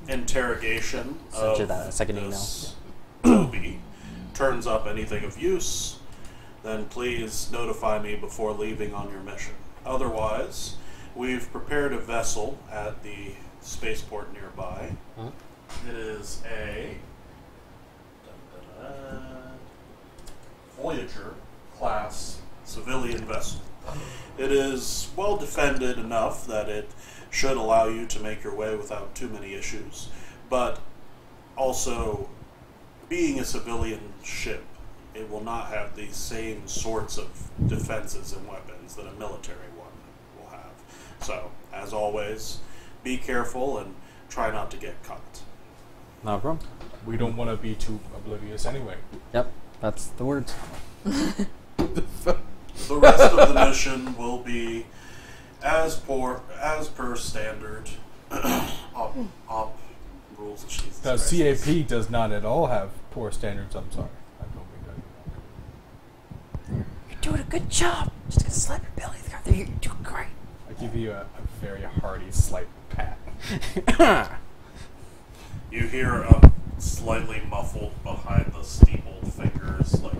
interrogation Sent you of that second this Toby turns up anything of use, then please notify me before leaving on your mission. Otherwise, we've prepared a vessel at the spaceport nearby. It is a Voyager class civilian vessel. It is well defended enough that it should allow you to make your way without too many issues, but also being a civilian ship, it will not have the same sorts of defenses and weapons that a military one will have. So, as always, be careful and try not to get caught. No problem. We don't want to be too oblivious anyway. Yep, that's the words. The rest of the mission will be as per standard op rules. Jesus The Christ. CAP does not at all have poor standards. I'm sorry. I don't mean that. You're doing a good job. Just gonna slap your belly there. You're doing great. I give you a very hearty, slight pat. You hear a slightly muffled behind the steepled fingers, like.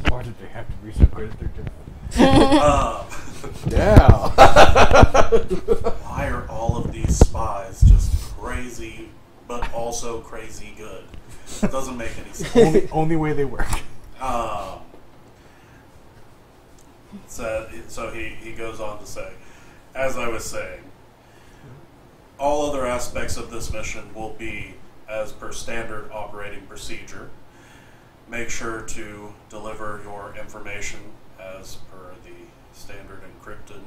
Why did they have to be so good at their job? Yeah. Why are all of these spies just crazy, but also crazy good? It doesn't make any sense. Only way they work. So he goes on to say, as I was saying, all other aspects of this mission will be as per standard operating procedure. Make sure to deliver your information as per the standard encryption.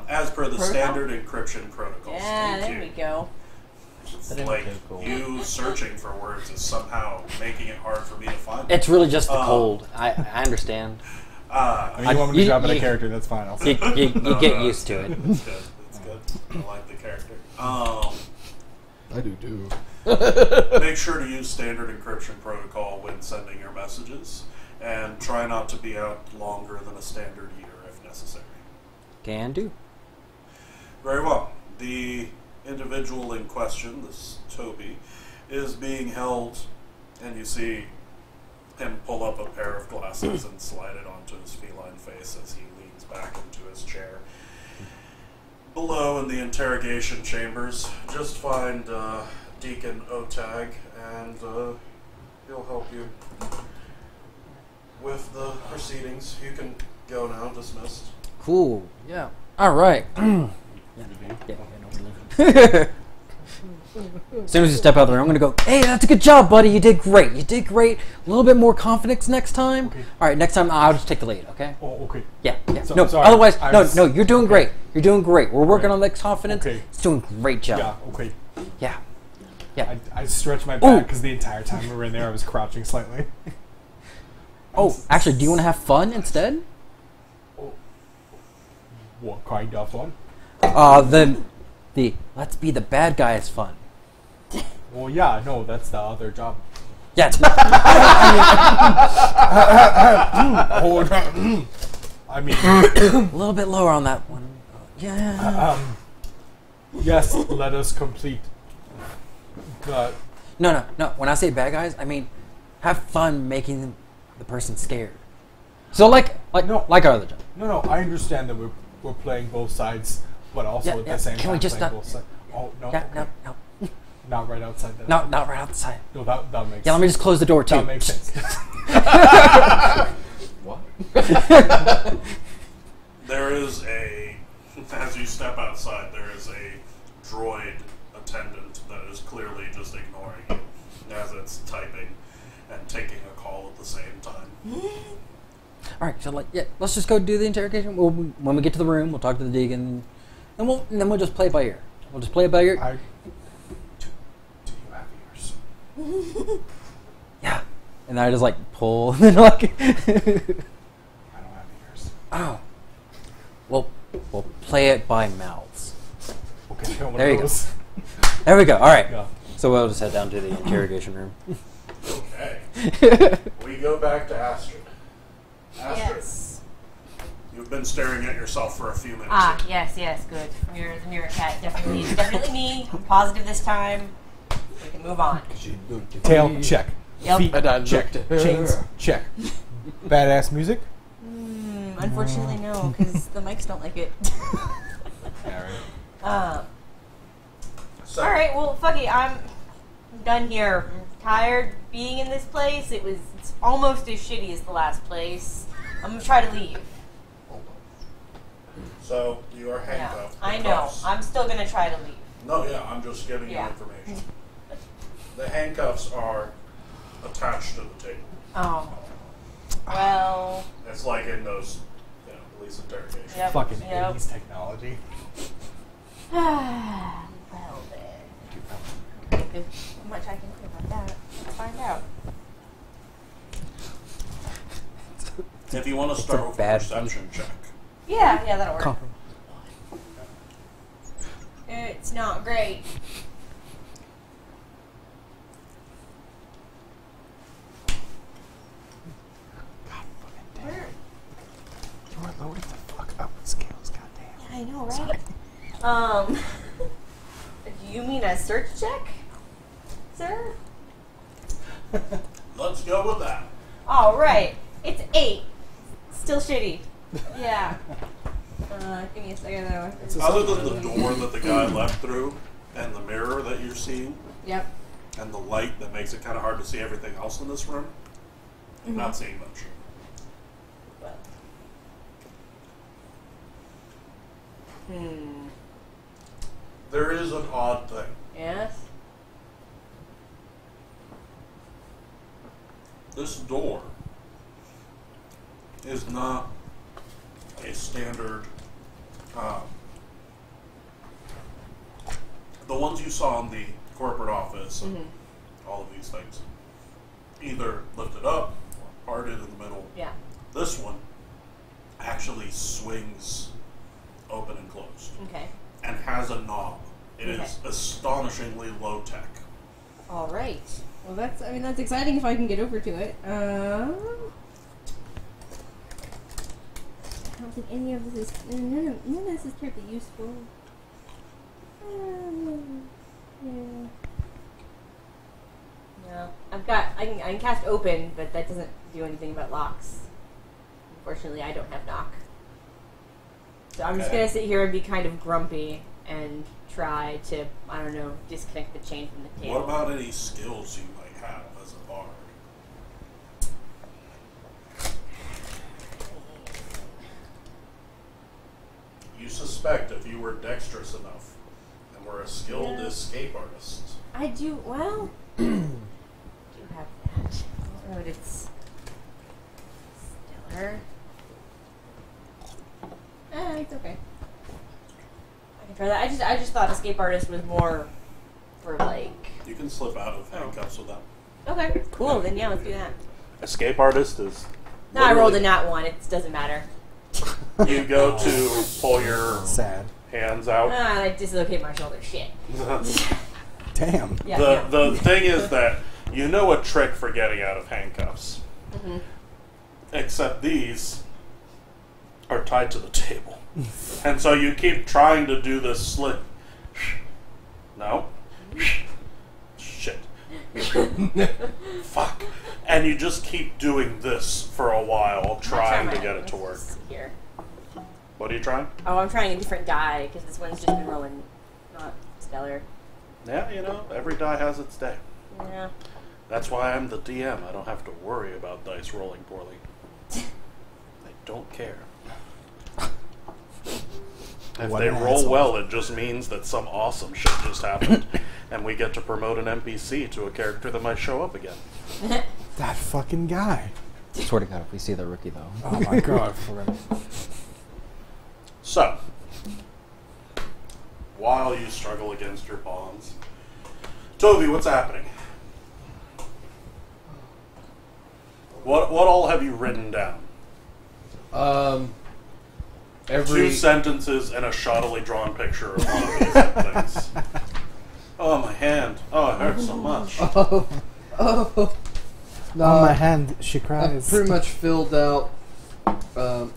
As per the standard encryption protocols. Yeah, Thank there you. we go. It's like you searching for words is somehow making it hard for me to find. It's really just the cold. I understand. I mean, you want me to drop in a character, that's fine. I'll You get used to it. It's good. It's good. I like the character. I do too. Make sure to use standard encryption protocol when sending your messages, and try not to be out longer than a standard year if necessary. Can do. Very well. The individual in question, this Toby, is being held, and you see him pull up a pair of glasses and slide it onto his feline face as he leans back into his chair. Below in the interrogation chambers, just find Deacon Otag, and he'll help you with the proceedings. You can go now, dismissed. Cool. Yeah. All right. As soon as you step out of the room, I'm going to go, hey, that's a good job, buddy. You did great. You did great. A little bit more confidence next time. Okay. All right, next time I'll just take the lead, okay? Oh, okay. Yeah. So- No, sorry, otherwise, I was- no, you're doing great. You're doing great. We're working on that confidence. Okay. It's doing a great job. Yeah, okay. Yeah. I stretched my back because the entire time we were in there, I was crouching slightly. Oh, actually, do you want to have fun instead? What kind of fun? The let's be the bad guy is fun. Well, yeah, no, that's the other job. Yeah. It's I mean, a little bit lower on that one. Yeah. yes, let us complete the... No. When I say bad guys, I mean have fun making the person scared. So like our other job. No, I understand that we're playing both sides, but also at the same time Can we just playing not? both sides. Oh, no. Yeah, okay. no. Not right outside that. Not right outside. No, that makes Yeah, let me just close the door too. That makes sense. What? There is as you step outside, there is a droid attendant that is clearly just ignoring you as it's typing and taking a call at the same time. All right, so let's just go do the interrogation. When we get to the room, we'll talk to the deacon, and then we'll just play it by ear. We'll just play it by ear. Do you have ears? Yeah, and then I just pull, and then I don't have ears. oh, we'll play it by mouths. Okay, There you go. There we go. All right. Yeah. So we'll just head down to the interrogation room. Okay. We go back to Astrid. Astrid, Yes. you've been staring at yourself for a few minutes. Ah, yes, good. The mirror cat definitely me. I'm positive this time. We can move on. Tail, check. Yep. Feet, And I check. looked at her. Chains, check. Badass music? Unfortunately, no, because the mics don't like it. So, Alright, well, fuck it. I'm done here. I'm tired being in this place. It's almost as shitty as the last place. I'm gonna try to leave. so you are Yeah, handcuffed. I know. Cuffs. I'm still gonna try to leave. No, yeah, I'm just giving you Yeah. information. The handcuffs are attached to the table. Oh. Well. It's like in those, police interrogations. Yep. Fucking Yep. 80s technology. Well then. There's not much I can do about that. Let's find out. If you want to start with a bad perception check. Yeah, that'll work. It's not great. You are loading the fuck up with scales, goddamn. I know, right? Do you mean a search check, sir? Let's go with that. All right, it's 8. Still shitty. Yeah. Give me a second though. Other than the door that the guy left through, and the mirror that you're seeing, Yep. and the light that makes it kind of hard to see everything else in this room, you're not seeing much. There is an odd thing. Yes. This door is not a standard. The ones you saw in the corporate office, and all of these things, either lifted up or parted in the middle. Yeah. This one actually swings open and closed Okay. and has a knob. It Okay. is astonishingly low tech. All right. Well, that's exciting if I can get over to it. I don't think any of this is none of this is terribly useful. Yeah. No, I can cast open, but that doesn't do anything about locks. Unfortunately, I don't have knock. So I'm just Okay. gonna sit here and be kind of grumpy and try to, I don't know, disconnect the chain from the table. What about any skills you might have as a bard? You suspect if you were dexterous enough and were a skilled escape artist. I do, well, do have that. I don't know if it's stellar. It's okay. I can try that. I just thought escape artist was more for like. You can slip out of handcuffs with them. Okay, cool. Then yeah, let's do that. Escape artist is. No, I rolled a nat 1. It doesn't matter. You go to pull your Sad. hands out. I dislocate my shoulder. Shit. Damn. Yeah. The thing is that you know a trick for getting out of handcuffs. Mm-hmm. Except these are tied to the table. And so you keep trying to do this slip. No. Shit. Fuck. And you just keep doing this for a while, trying to get it to work. Here. What are you trying? Oh, I'm trying a different die because this one's just been rolling not stellar. Yeah, you know, every die has its day. Yeah. That's why I'm the DM. I don't have to worry about dice rolling poorly. I don't care. If What they an roll asshole. well, it just means that some awesome shit just happened, and we get to promote an NPC to a character that might show up again. That fucking guy. Swear to God, if we see the rookie though. Oh my god. We're gonna... So, while you struggle against your bonds, Toby, what's happening? What all have you written down? Every 2 sentences and a shoddily drawn picture of one of these things. Oh, my hand. Oh, it hurts so much. Oh. No, On my hand, she I cries. pretty much filled out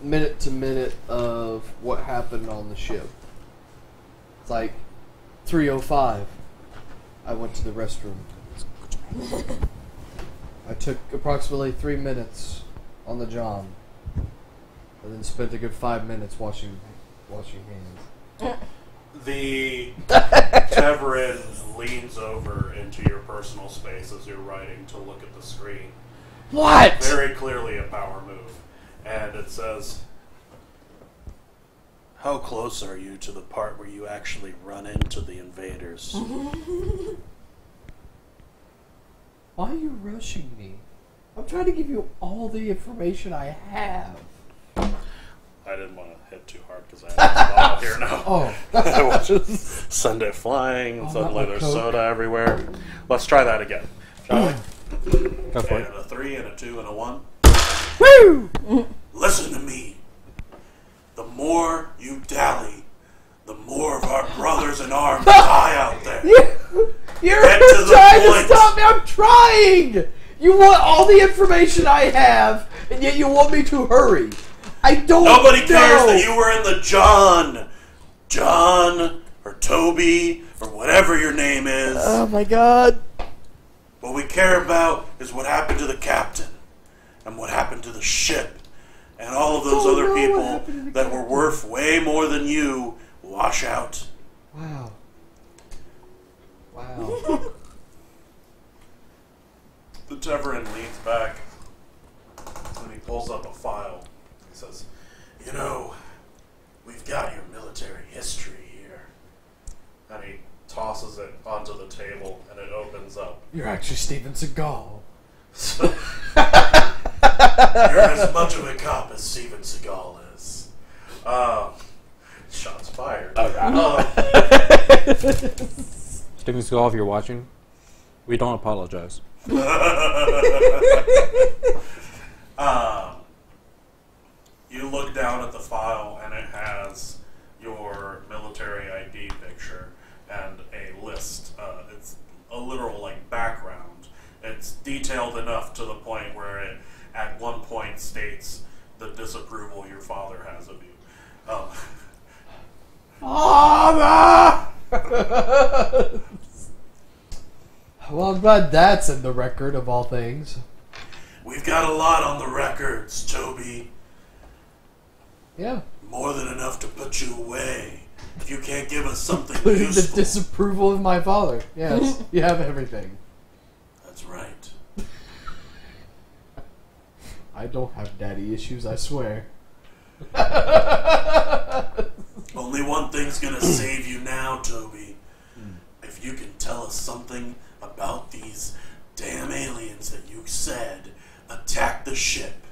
minute to minute of what happened on the ship. It's like 3:05. I went to the restroom. I took approximately 3 minutes on the John, and then spent a good 5 minutes washing hands. The Tevrin leans over into your personal space as you're writing to look at the screen. What? Very clearly a power move. And it says, how close are you to the part where you actually run into the invaders? Why are you rushing me? I'm trying to give you all the information I have. I didn't want to hit too hard because I have a bottle here now. Oh. I want to send it flying, and Oh, suddenly not there's Coke. soda everywhere. Let's try that again. Shall we? Go for it. And a 3 and a 2 and a 1. Woo! Listen to me. The more you dally, the more of our brothers in arms die out there. You're Get to the trying point. to stop me. I'm trying. You want all the information I have, and yet you want me to hurry. I don't Nobody cares know. that you were in the John, or Toby, or whatever your name is. Oh my god. What we care about is what happened to the captain, and what happened to the ship, and all of those Don't other know what people happened to the that were captain. worth way more than you wash out. Wow. Wow. The Tevrin leans back, and he pulls up a file. He says, you know, we've got your military history here. And he tosses it onto the table, and it opens up. You're actually Steven Seagal. So, you're as much of a cop as Steven Seagal is. Shots fired. Steven Seagal, if you're watching, we don't apologize. You look down at the file, and it has your military ID picture and a list. It's a literal background. It's detailed enough to the point where it at one point states the disapproval your father has of you. Father! Well, I'm glad that's in the record of all things. We've got a lot on the records, Toby. Yeah. More than enough to put you away. If you can't give us something Including the useful. disapproval of my father. Yes, you have everything. That's right. I don't have daddy issues, I swear. Only one thing's gonna save you now, Toby. If you can tell us something about these damn aliens that you said attacked the ship.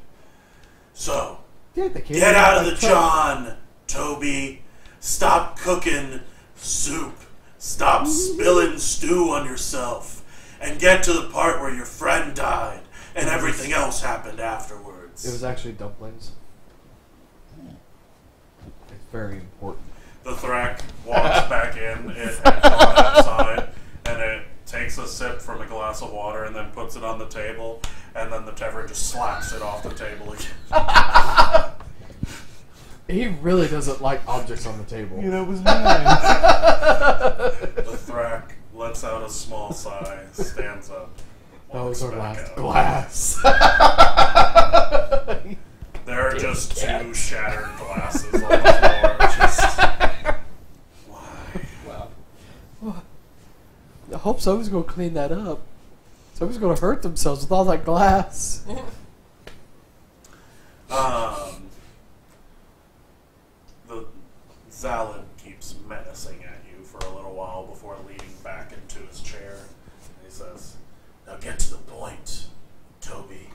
So, Yeah, they came get out of by the truck. John, Toby. Stop cooking soup. Stop spilling stew on yourself. And get to the part where your friend died and everything else happened afterwards. It was actually dumplings. It's very important. The Thrak walks back in, it had gone outside, and it takes a sip from a glass of water and then puts it on the table, and then the Tevrin just slaps it off the table again. He really doesn't like objects on the table. That was mine. The Thrak lets out a small sigh, stands up. That was our walks last back out. glass. There are just two shattered glasses on the floor. Just, why? Wow. I hope someone's going to clean that up. Someone's going to hurt themselves with all that glass. The Zalid keeps menacing at you for a little while before leaning back into his chair. And he says, now get to the point, Toby,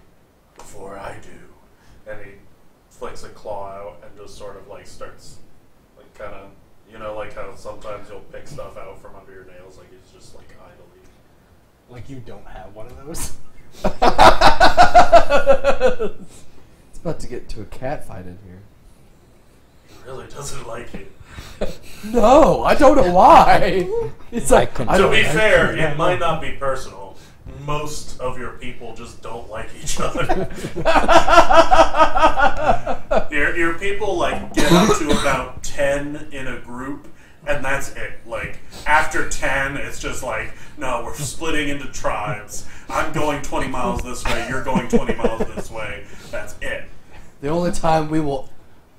before I do. And he flicks a claw out and just sort of starts kind of, like how sometimes you'll pick stuff out from under your nails, he's just idly. Like you don't have one of those? It's about to get into a cat fight in here. You really doesn't like you. No, I don't know why. It's like I To don't be like fair, you. it might not be personal. Most of your people just don't like each other. your people like get up to about 10 in a group, and that's it. Like after 10, it's just like, no, we're splitting into tribes. I'm going 20 miles this way. You're going 20 miles this way. That's it. The only time we will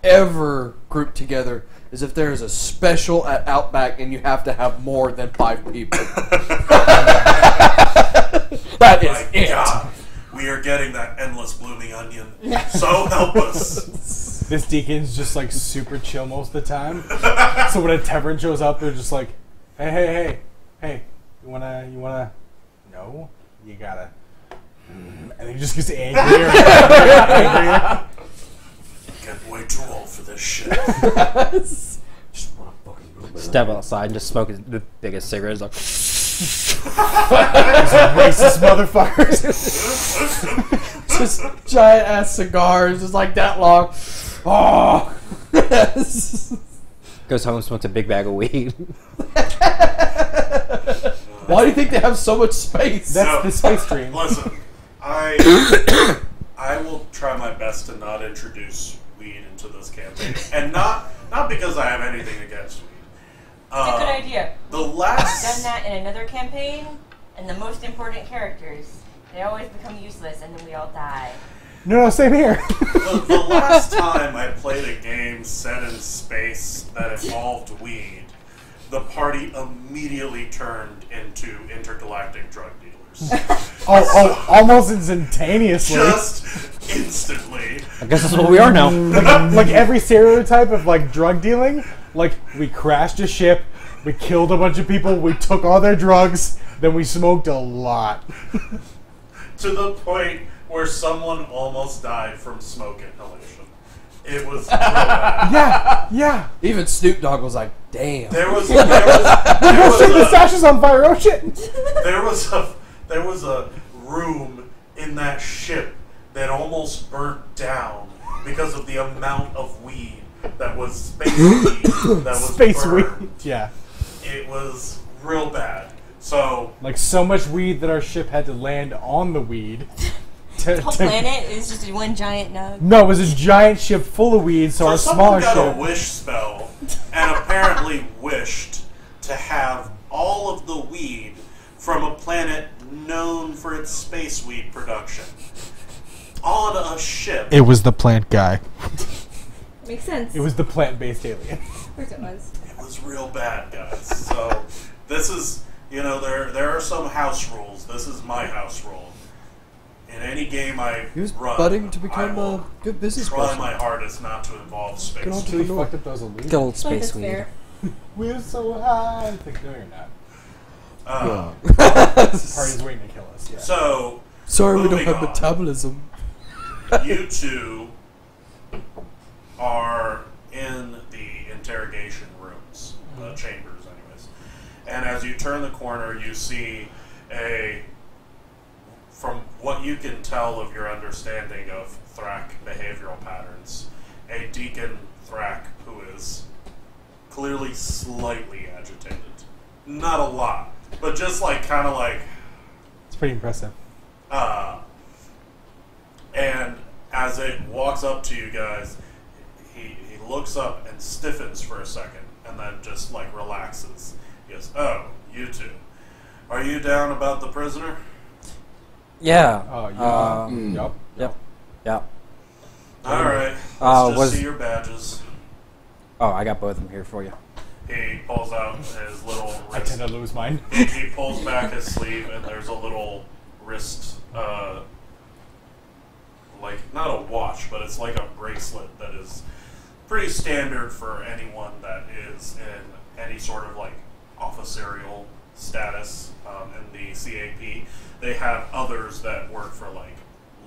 ever group together is if there is a special at Outback and you have to have more than 5 people. That is My it. God, we are getting that endless blooming onion. So help us. This deacon's just like super chill most of the time. So when a tavern shows up, they're just like, hey, you wanna? No, you gotta. And he just gets angrier. Getting way too old for this shit. Just wanna fucking go. Step outside and just smoke the biggest cigarettes. Like, Racist motherfuckers. Just giant ass cigars, just like that long. Oh. goes home, smokes a big bag of weed. Why do you think they have so much space? That's the space dream. Listen, I will try my best to not introduce weed into this campaign, and not because I have anything against weed. It's a good idea. The I've last done that in another campaign, and the most important characters, they always become useless, and then we all die. No, same here. the last time I played a game set in space that involved weed, the party immediately turned into intergalactic drug dealers. Almost instantaneously. Just instantly. I guess that's what we are now. Like every stereotype of like drug dealing, like we crashed a ship, we killed a bunch of people, we took all their drugs, then we smoked a lot. To the point where someone almost died from smoke inhalation. It was real bad. Yeah. Even Snoop Dogg was like, "Damn." Shit, the stash is on fire. Oh shit. There was a room in that ship that almost burnt down because of the amount of weed that was space weed that was Space burned. weed. Yeah. It was real bad. So Like so much weed that our ship had to land on the weed. The whole planet is just one giant nug. No, it was a giant ship full of weed, so our someone smaller got ship. a wish spell and apparently wished to have all of the weed from a planet known for its space weed production on a ship. It was the plant guy. Makes sense. It was the plant-based alien. Of course it was. It was real bad, guys. So this is, there are some house rules. This is my house rule. In any game I He was run, budding to I become will a good business try person. my hardest not to involve space. Get on to We the fucked up those illusions. Good old I feel like space that's weed. fair. We're so high. It's like, no, you're not. Party's waiting to kill us. Yeah. So, Sorry, we don't moving have on. metabolism. You two are in the interrogation rooms, chambers anyways. And as you turn the corner, you see from what you can tell of your understanding of Thrak behavioral patterns, a Deacon Thrak who is clearly slightly agitated. Not a lot, but just kind of It's pretty impressive. and as it walks up to you guys, he looks up and stiffens for a second, and then just relaxes. He goes, "Oh, you two. Are you down about the prisoner?" Yeah. Oh, yeah. Yup. Yep. All right. Let's just see your badges. Oh, I got both of them here for you. He pulls out his little I wrist. tend to lose mine. He pulls back his sleeve, and there's a little wrist, not a watch, but it's like a bracelet that is pretty standard for anyone that is in any sort of officerial status in the CAP. They have others that work for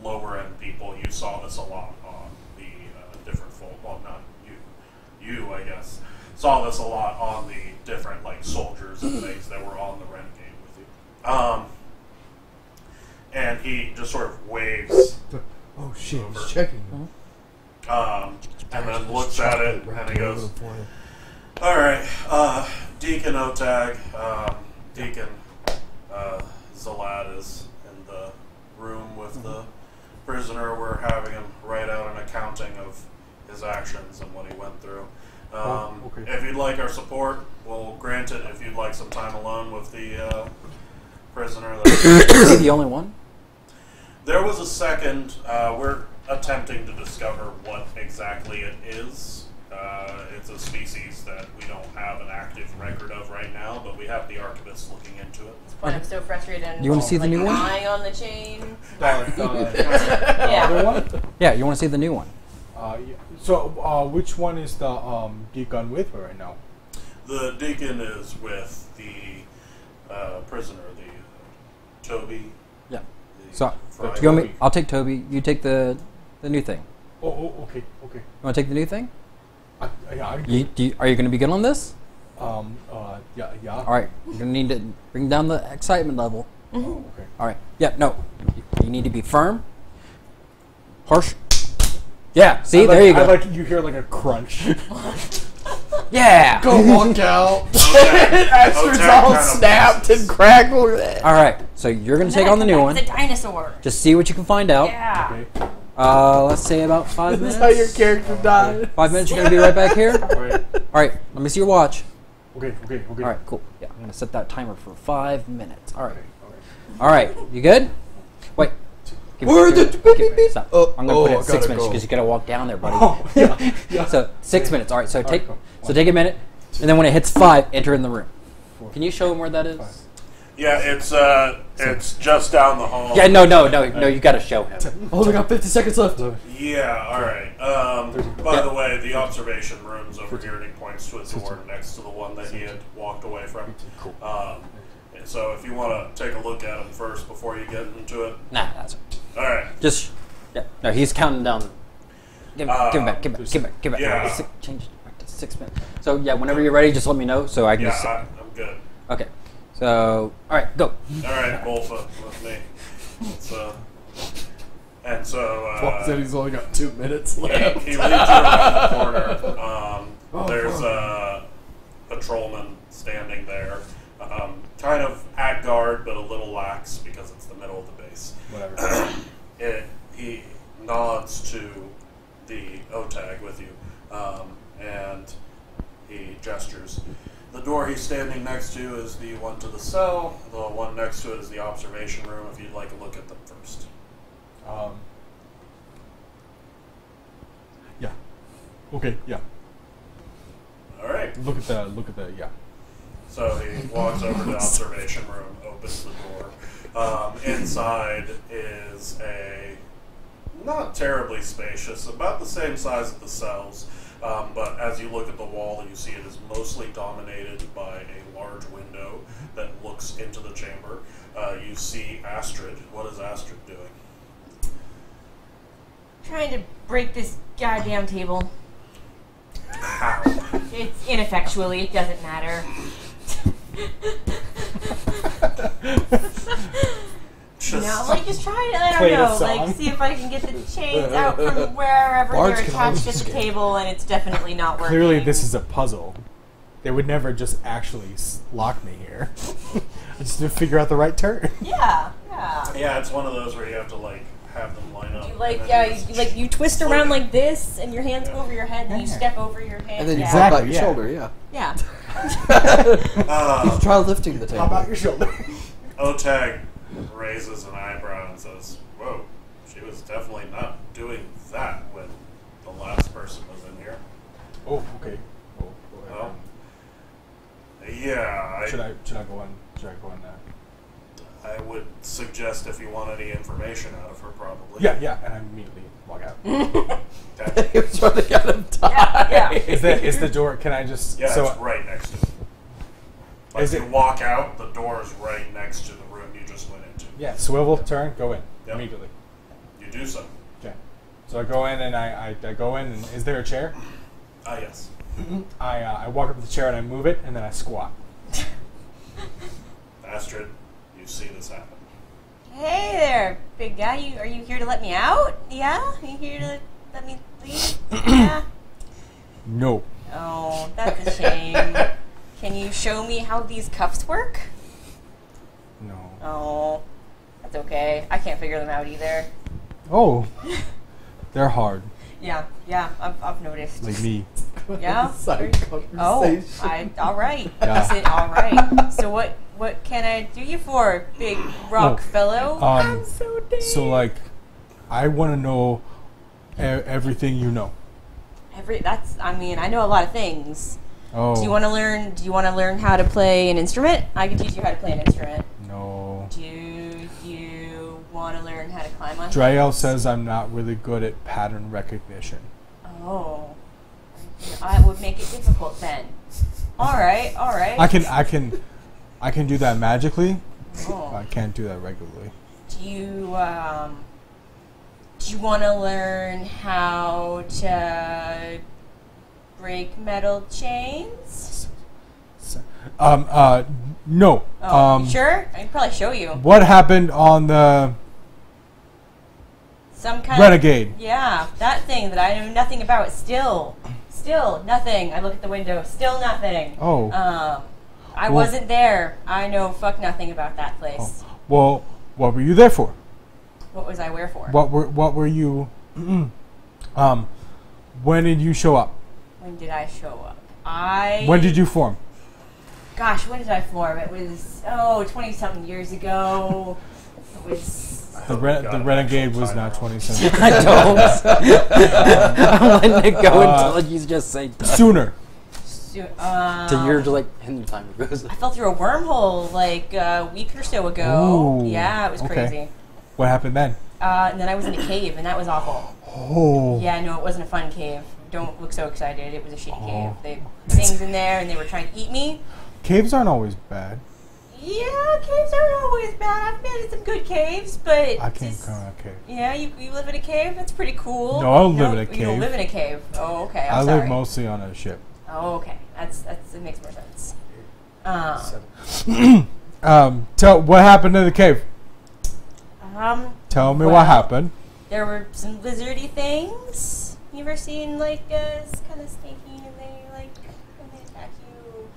lower end people. You saw this a lot on the different well, not you. You, I guess, saw this a lot on the different soldiers and things that were on the Renegade with you. And he just sort of waves. Oh shit, Over. he's checking. and then looks at it, and he goes, all right, Deacon Otag, Deacon Zalad is in the room with the prisoner. We're having him write out an accounting of his actions and what he went through. If you'd like our support, we'll grant it. If you'd like some time alone with the prisoner. Is he the only one? There was a second. We're attempting to discover what exactly it is. It's a species that we don't have an active record of right now, but we have the archivist looking into it. I'm so frustrated. And You want to see the new one? Eye on the chain. Other one? Yeah, you want to see the new one? Yeah. So, which one is the deacon with right now? The deacon is with the prisoner, the Toby. Yeah. the So, friar. do you want me? I'll take Toby. You take the new thing. Okay. You want to take the new thing? Yeah. I do. Are you going to be good on this? Yeah. All right. You're going to need to bring down the excitement level. Oh, okay. All right. Yeah. No. You need to be firm. Harsh. Yeah. See, there you go. You hear like a crunch. Yeah. Go walk out. Astrid's all snapped and crackled. All right. So you're going to take on the new one. It's a dinosaur. Just see what you can find out. Yeah. Okay. Let's say about 5 This minutes. is how your character died. 5 minutes. You're going to be right back here. All right. All right. Let me see your watch. Okay. All right. Cool. Yeah. I'm going to set that timer for 5 minutes. All right. Okay. All right. You good? Wait. Stop. I'm gonna put it at 6 minutes because you gotta walk down there, buddy. Oh, yeah. So 6 minutes. All right. So All take right, take a minute, and then when it hits 5, enter in the room. Can you show him where that is? Yeah, it's just down the hall. Yeah. No. You gotta show him. Oh, we got 50 seconds left. Yeah, all right. By the way, the observation room's over here, and he points to a door next to the one that he had walked away from. Cool. And so if you want to take a look at him first before you get into it. Nah, that's All right. just. Yeah. No, he's counting down. Give him back. Yeah. Change it back to 6 minutes. So yeah, whenever you're ready, just let me know so I can. just I'm good. Okay. So all right, go. All right, Wolfa with me. And so Paul said he's only got 2 minutes left. he leads you around the corner. There's a patrolman standing there, kind of at guard, but a little lax because it's the middle of the base. Whatever. He nods to the OTAG with you, and he gestures. The door he's standing next to is the one to the cell. The one next to it is the observation room, if you'd like to look at them first. Yeah. Okay. Yeah. All right. Look at the. Yeah. So he walks over to the observation room, opens the door. Inside is a not terribly spacious, about the same size as the cells, but as you look at the wall, you see it is mostly dominated by a large window that looks into the chamber. You see Astrid. What is Astrid doing? Trying to break this goddamn table. How? It's ineffectually. It doesn't matter. Just try to, I don't know, like see if I can get the chains out from wherever Bards they're can attached always to the escape. table, and it's definitely not working. Clearly, this is a puzzle. They would never just actually lock me here. I just need to figure out the right turn. Yeah. Yeah, it's one of those where you have to have them line up. You twist around like this, and your hands go over your head, and you step over your hand. And then you yeah. flip out your yeah. shoulder, yeah. Yeah. You should try lifting the table. How about your shoulder? OTAG raises an eyebrow and says, "Whoa, she was definitely not doing that when the last person was in here." Oh, okay. Well, yeah, Should I go on? Should I go on that? I would suggest if you want any information out of her, probably. Yeah, and I immediately walk out. Okay. He was running out of time. Yeah. Is the door? Can I just? Yeah, so it's right next to it. Like Is you it- walk out, the door is right next to the room you just went into. yeah, swivel, turn, go in Yep. immediately. You do so. Okay. So I go in and I go in and is there a chair? Yes. I walk up to the chair and I move it and then I squat. Astrid, you see this happen. Hey there, big guy. Are you here to let me out? Yeah? Are you here to let me leave? Yeah? No. Oh, that's a shame. Can you show me how these cuffs work? No. Oh, that's okay. I can't figure them out either. Oh. They're hard. Yeah, I've noticed. Like me. Yeah. Side Oh, conversation. all right. Yeah. Listen, all right. So what can I do you for, big rock fellow? I'm so dead. So like, I want to know everything you know. I know a lot of things. Oh. Do you want to learn how to play an instrument? I can teach you how to play an instrument. No. Do you want to learn how to climb on Drael things? says I'm not really good at pattern recognition. Oh. I would make it difficult then. All right. I can do that magically. Oh. I can't do that regularly. Do you want to learn how to break metal chains? No. Oh, you sure? I can probably show you. What happened on the Some kind Renegade? Yeah, that thing that I know nothing about. Still nothing. I look at the window. Still nothing. Oh. I wasn't there. I know fuck nothing about that place. Oh. Well, what were you there for? What was I where for? What were you? When did you show up? When did I show up? When did you form? Gosh, when did I form? It was 20-something years ago. It was. The Renegade was not 27. I don't. I'm letting it go until you just say Sooner. to your like in time goes. I fell through a wormhole like a week or so ago. Ooh, Yeah, it was okay. crazy. What happened then? And then I was in a cave, and that was awful. Oh. Yeah, no, it wasn't a fun cave. Don't look so excited. It was a shitty cave. They It's- things in there, and they were trying to eat me. Caves aren't always bad. Yeah, caves aren't always bad. I've been in some good caves, but I can't just- come in a cave. Yeah, you live in a cave? That's pretty cool. No, I don't live in a You don't cave. live in a cave. Oh, okay. I I'm sorry. live mostly on a ship. Oh, okay. That's it makes more sense. Tell what happened in the cave. Tell me well, what happened. There were some lizardy things. You ever seen like kind of snaky and they attack you?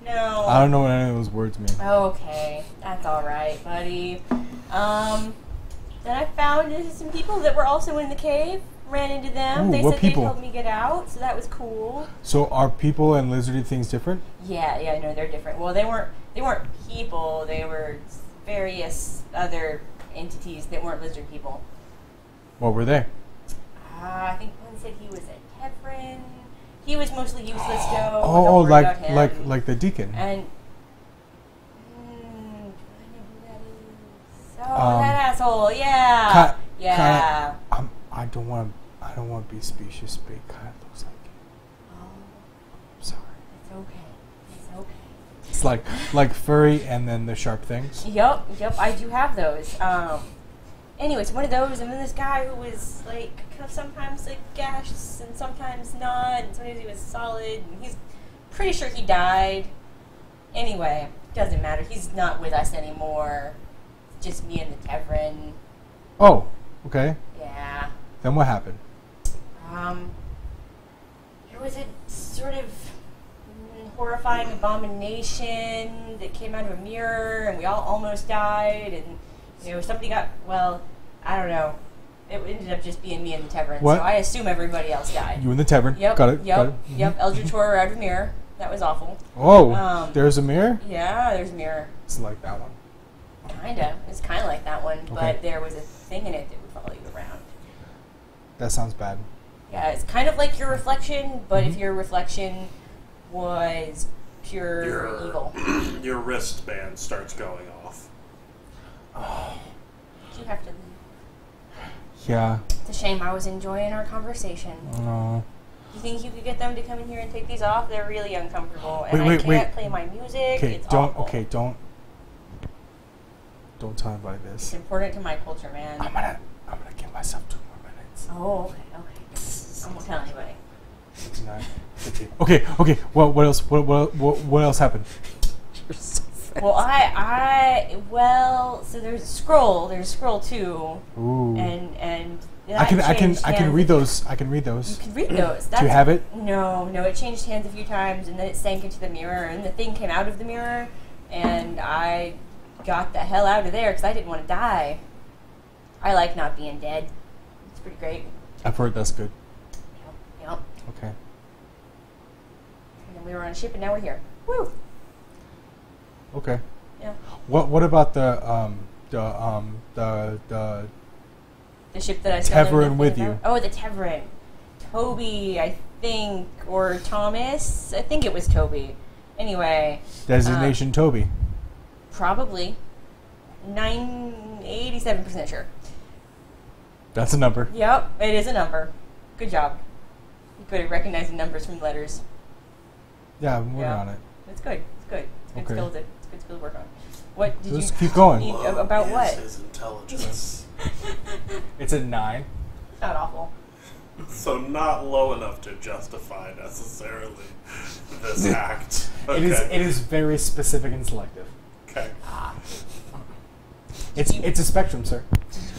No. I don't know what any of those words mean. Okay, that's all right, buddy. Then I found some people that were also in the cave. Ran into them. Ooh, They what said people? they'd help me get out, so that was cool. So are people and lizardy things different? Yeah, no, they're different. Well, they weren't people. They were various other entities that weren't lizard people. What were they? I think one said he was a Tevrin. He was mostly useless, though. Oh, Don't worry about like him. like the deacon. And I know who that is. Oh, that asshole. Yeah. Yeah. I don't want to be specious, but it kind of looks like it. Oh, I'm sorry. it's okay. It's okay. It's like furry and then the sharp things. Yep, I do have those. Anyways, one of those, and then this guy who was like kind of sometimes like gaseous and sometimes not, and sometimes he was solid, and he's pretty sure he died. Anyway, doesn't matter. He's not with us anymore. It's just me and the Tevrin. Oh, okay. Yeah. Then what happened? There was a sort of horrifying abomination that came out of a mirror, and we all almost died, and somebody got, well, I don't know. It ended up just being me and the Tevrin, What? so I assume everybody else died. You and the tavern. Yep. Got it. Yep. Got it. Yep. Eldritch Horror out of a mirror. That was awful. Oh, there's a mirror. Yeah, there's a mirror. It's like that one. Kinda. It's kind of like that one, Okay. but there was a thing in it that would follow you around. That sounds bad. Yeah, it's kind of like your reflection, but if your reflection was pure evil. Your wristband starts going off. You have to leave. Yeah. It's a shame. I was enjoying our conversation. No. You think you could get them to come in here and take these off? They're really uncomfortable, and Wait, I can't play my music. Okay. It's Don't. awful. Okay. Don't tell anybody It's this. important to my culture, man. I'm gonna give myself 2 more minutes. Oh, okay. I won't tell anybody. 59, 50. Okay. What else? What else happened? You're so fast. Well, so there's a scroll. There's a scroll too, Ooh. and I can hands. read those. I can read You those. can read those. Do you have it? No, it changed hands a few times, and then it sank into the mirror, and the thing came out of the mirror, and I got the hell out of there because I didn't want to die. I like not being dead. It's pretty great. I've heard that's good. Yep. Okay. And then we were on a ship, and now we're here. Woo! Okay. Yeah. What about the ship that I saw Tevrin with you? Oh, the Tevrin. Toby, I think, or Thomas. I think it was Toby. Anyway. Designation Toby. Probably. 87% sure. That's a number. Yep, it is a number. Good job. You good at recognizing numbers from letters. Yeah, I'm working on it. It's good. It's good. It's good Okay. skill. It's a good skill to work on. What did Just you keep going. need about what? His intelligence. It's a 9. Not awful. So not low enough to justify necessarily this act. Okay. It is very specific and selective. Okay. It's a spectrum, sir.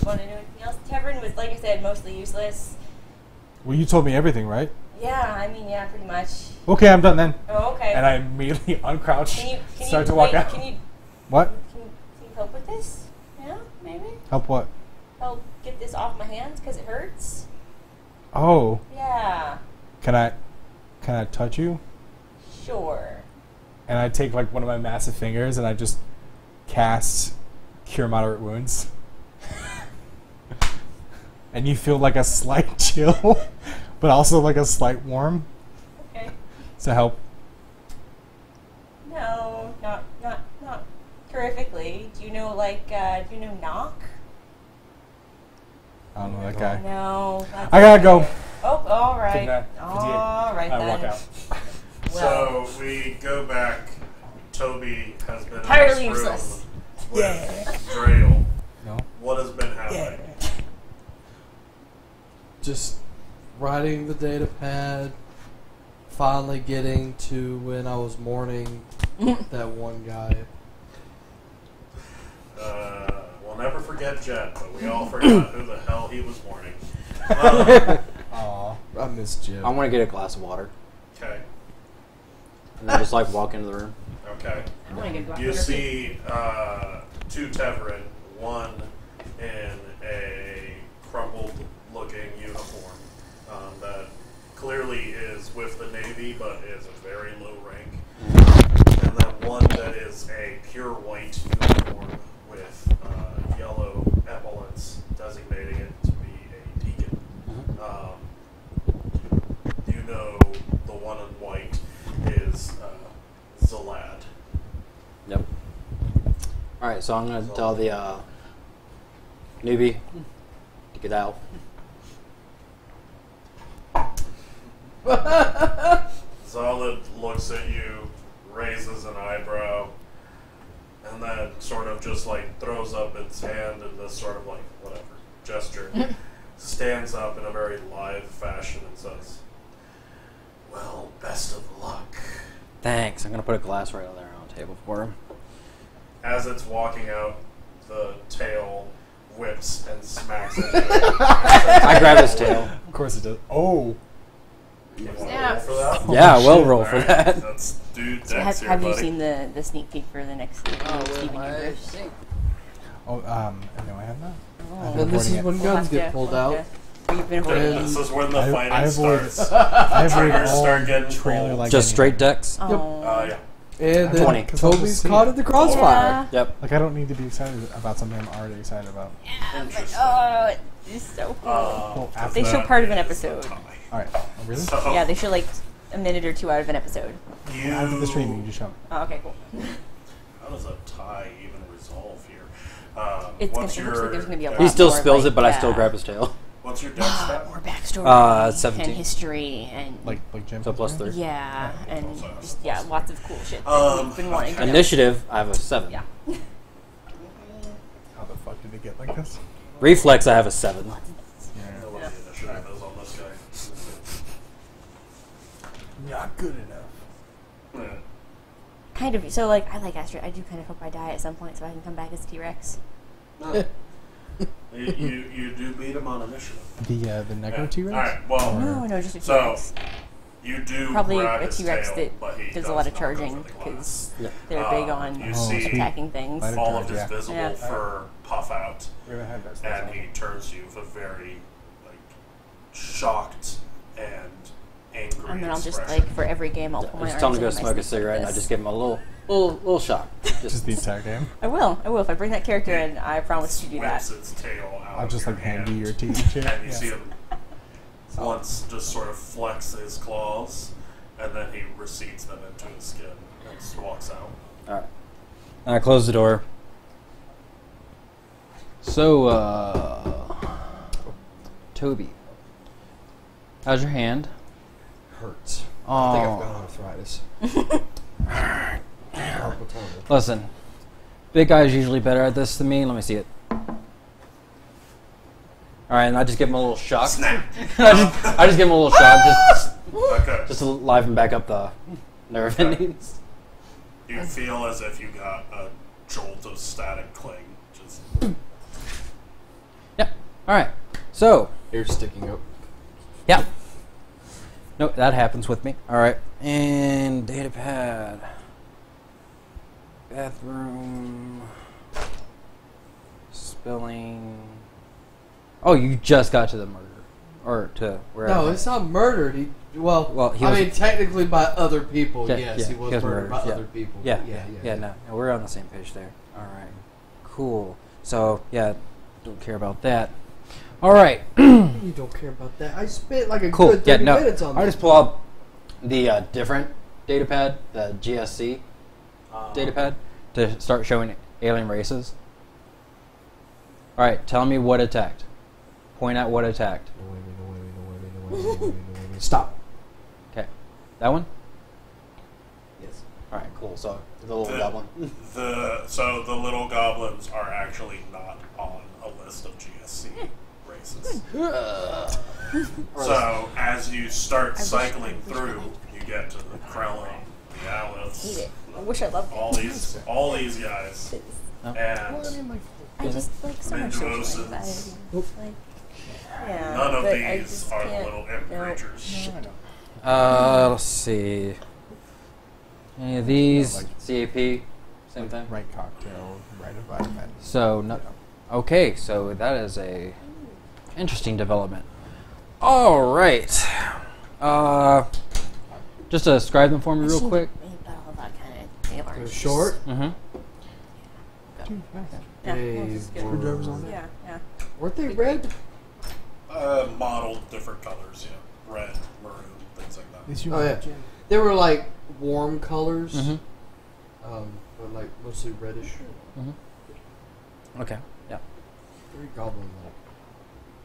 Want to know anything else? Tevrin was, like I said, mostly useless. Well, you told me everything, right? Yeah, pretty much. Okay, I'm done then. Oh, okay. And I immediately uncrouch, Can start you to walk wait, out. Can you What? can you help with this? Yeah, maybe. Help what? Help get this off my hands because it hurts. Oh, Yeah, can I touch you? sure. And I take like one of my massive fingers and I just cast Cure Moderate Wounds. And you feel like a slight chill, but also like a slight warm. Okay. To help. No, not terrifically. Do you know Knock? I don't know that guy. No. I gotta go. Oh, all right. Good night. All right I then. walk out. Well, So we go back. Toby has been entirely in this room useless. with Drayle. No. What has been happening? Just writing the data pad, finally getting to when I was mourning that one guy. We'll never forget Jet, but we all forgot who the hell he was mourning. Aw. I miss Jim. I want to get a glass of water Okay. and then just like walk into the room. Okay. I want to get You see two Tevrin, one in a crumpled-looking uniform that clearly is with the Navy, but is a very low rank, and then one that is a pure white uniform with yellow epaulets designating it to be a deacon. You know the one in white is Zalad. Yep. All right, so I'm gonna tell the newbie to get out. Zalad looks at you, raises an eyebrow, and then sort of just like throws up its hand in this sort of like whatever gesture. Stands up in a very live fashion and says, "Well, best of luck." Thanks. I'm gonna put a glass right on there on the table for him. As it's walking out, the tail whips and smacks into it. I grab his tail. Of course it does. Oh. You want to Snap. roll for that? Yeah, we'll roll for Alright, that. let's do So Dex here, have you buddy. seen the sneak peek for the next Steven I Universe? think. Oh, no, I have not. Oh. And this is Avoiding when We'll guns have get to- pulled we'll out. have to- You've been Okay, avoiding. this is when the I fighting avoid- starts. I avoid Triggers all start getting trailer pulled. like Just anything. straight decks. Oh. Yeah. And then 20. Toby's caught in the crossfire. Yeah. Yep. Like I don't need to be excited about something I'm already excited about. Interesting. Oh, it's so cool. Well, after They show that part of an is episode. the tie. All right. Oh, really? So Yeah, they show like a minute or two out of an episode. After the stream, you just show. Oh, okay, cool. How does a tie even resolve here? It's What's gonna, it looks like there's gonna be a lot He still more, spills like, it, but I still grab his tail. What's your dex stat? more backstory 17. and history and Like Jim. So plus 3. yeah, and Also has just, a yeah, plus lots of cool shit that we've been wanting to know. Initiative, I have a 7. Yeah. How the fuck did it get like this? Reflex, I have a 7. I know what the initiative is on this guy. Not good enough. Yeah. Kind of. So like, I like Astrid. I do kind of hope I die at some point so I can come back as T-Rex. No. You do beat him on initiative. The Necro T-Rex? Alright, well, No, just a so T-Rex. you do Probably grab a his T-Rex tail, but he that does a does lot of knock charging over the glass. because they're big on You see attacking things. Fighter all of charge, his visible Yeah. fur puff out, We haven't had that and since he turns to you with a very shocked and angry And then I'll just expression. for every game I'll pull I my just arms tell him to in go and I smoke a sneak cigarette, and I this. just give him a little shock. just the entire game. I will. If I bring that character in, I promise to do that. Whips its tail out I'll of just your like hand hand, you your T-shirt. and you see him once just sort of flex his claws, and then he recedes them into his skin and just walks out. Alright. And I close the door. So, Toby, how's your hand? Hurts. I think I've got arthritis. Carpal tunnel. Listen, big guy's usually better at this than me. Let me see it. Alright, and I just give him a little shock. Snap! I just give him a little shock, Okay. just to liven back up the nerve endings. You feel as if you got a jolt of static cling. Just Yep. Alright. So, Ears sticking up. yeah. No, that happens with me. Alright. And data pad. Bathroom. Spilling. Oh, you just got to the murder. Or to where? No, it's not murdered. He he was- mean, technically by other people, Yeah, yes, yeah, he was he was murdered by murdered, yeah. other people. Yeah, but yeah, no, we're on the same page there. All right, cool. So yeah, don't care about that. All right, You don't care about that. I spent like a cool. good Yeah, 30 no, minutes on I this. just pull up the different data pad, the GSC data pad, to start showing alien races. All right, tell me what attacked. Point out what attacked. Stop. Okay, that one. Yes. All right, cool. So the little The- goblin. So the little goblins are actually not on a list of GSC races. So as you start cycling through, you get to the Krellin, the Hate Alephs, it. I wish I loved it. all these guys, No. and I just like so much social Mendoza's. anxiety. Like, yeah, none of but I these just are the can't- little imp no. creatures. Let's see. Any of these? Like- CAP, same thing. Right cocktail, right environment. So no. Okay, so that is a interesting development. All right. Just to describe them for me real quick. About all that kind of They're orange. short. Mm-hmm. Yeah, They well, just get- Screwdrivers on Yeah, yeah. Weren't they red? Modeled different colors, yeah, red, maroon, things like that. These you Oh, yeah. Jim. They were like warm colors, Mm-hmm. but like mostly reddish. Okay. Yeah. Very goblin like.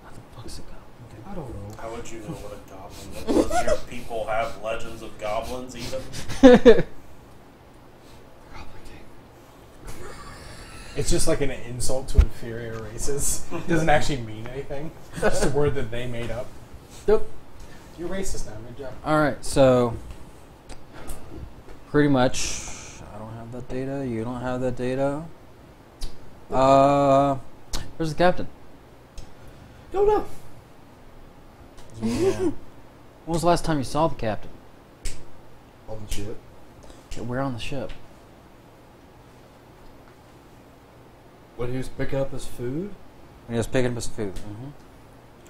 What the fuck's it called? I don't know. How would you know what a goblin is? Does your people have legends of goblins even? It's just like an insult to inferior races. It doesn't actually mean anything. It's just a word that they made up. Yep. You're racist now. Good job. All right. So pretty much, I don't have that data. You don't have that data. Where's the captain? Don't know. Yeah. When was the last time you saw the captain? On the ship. Yeah, we're on the ship. When he was picking up his food. When he was picking up his food.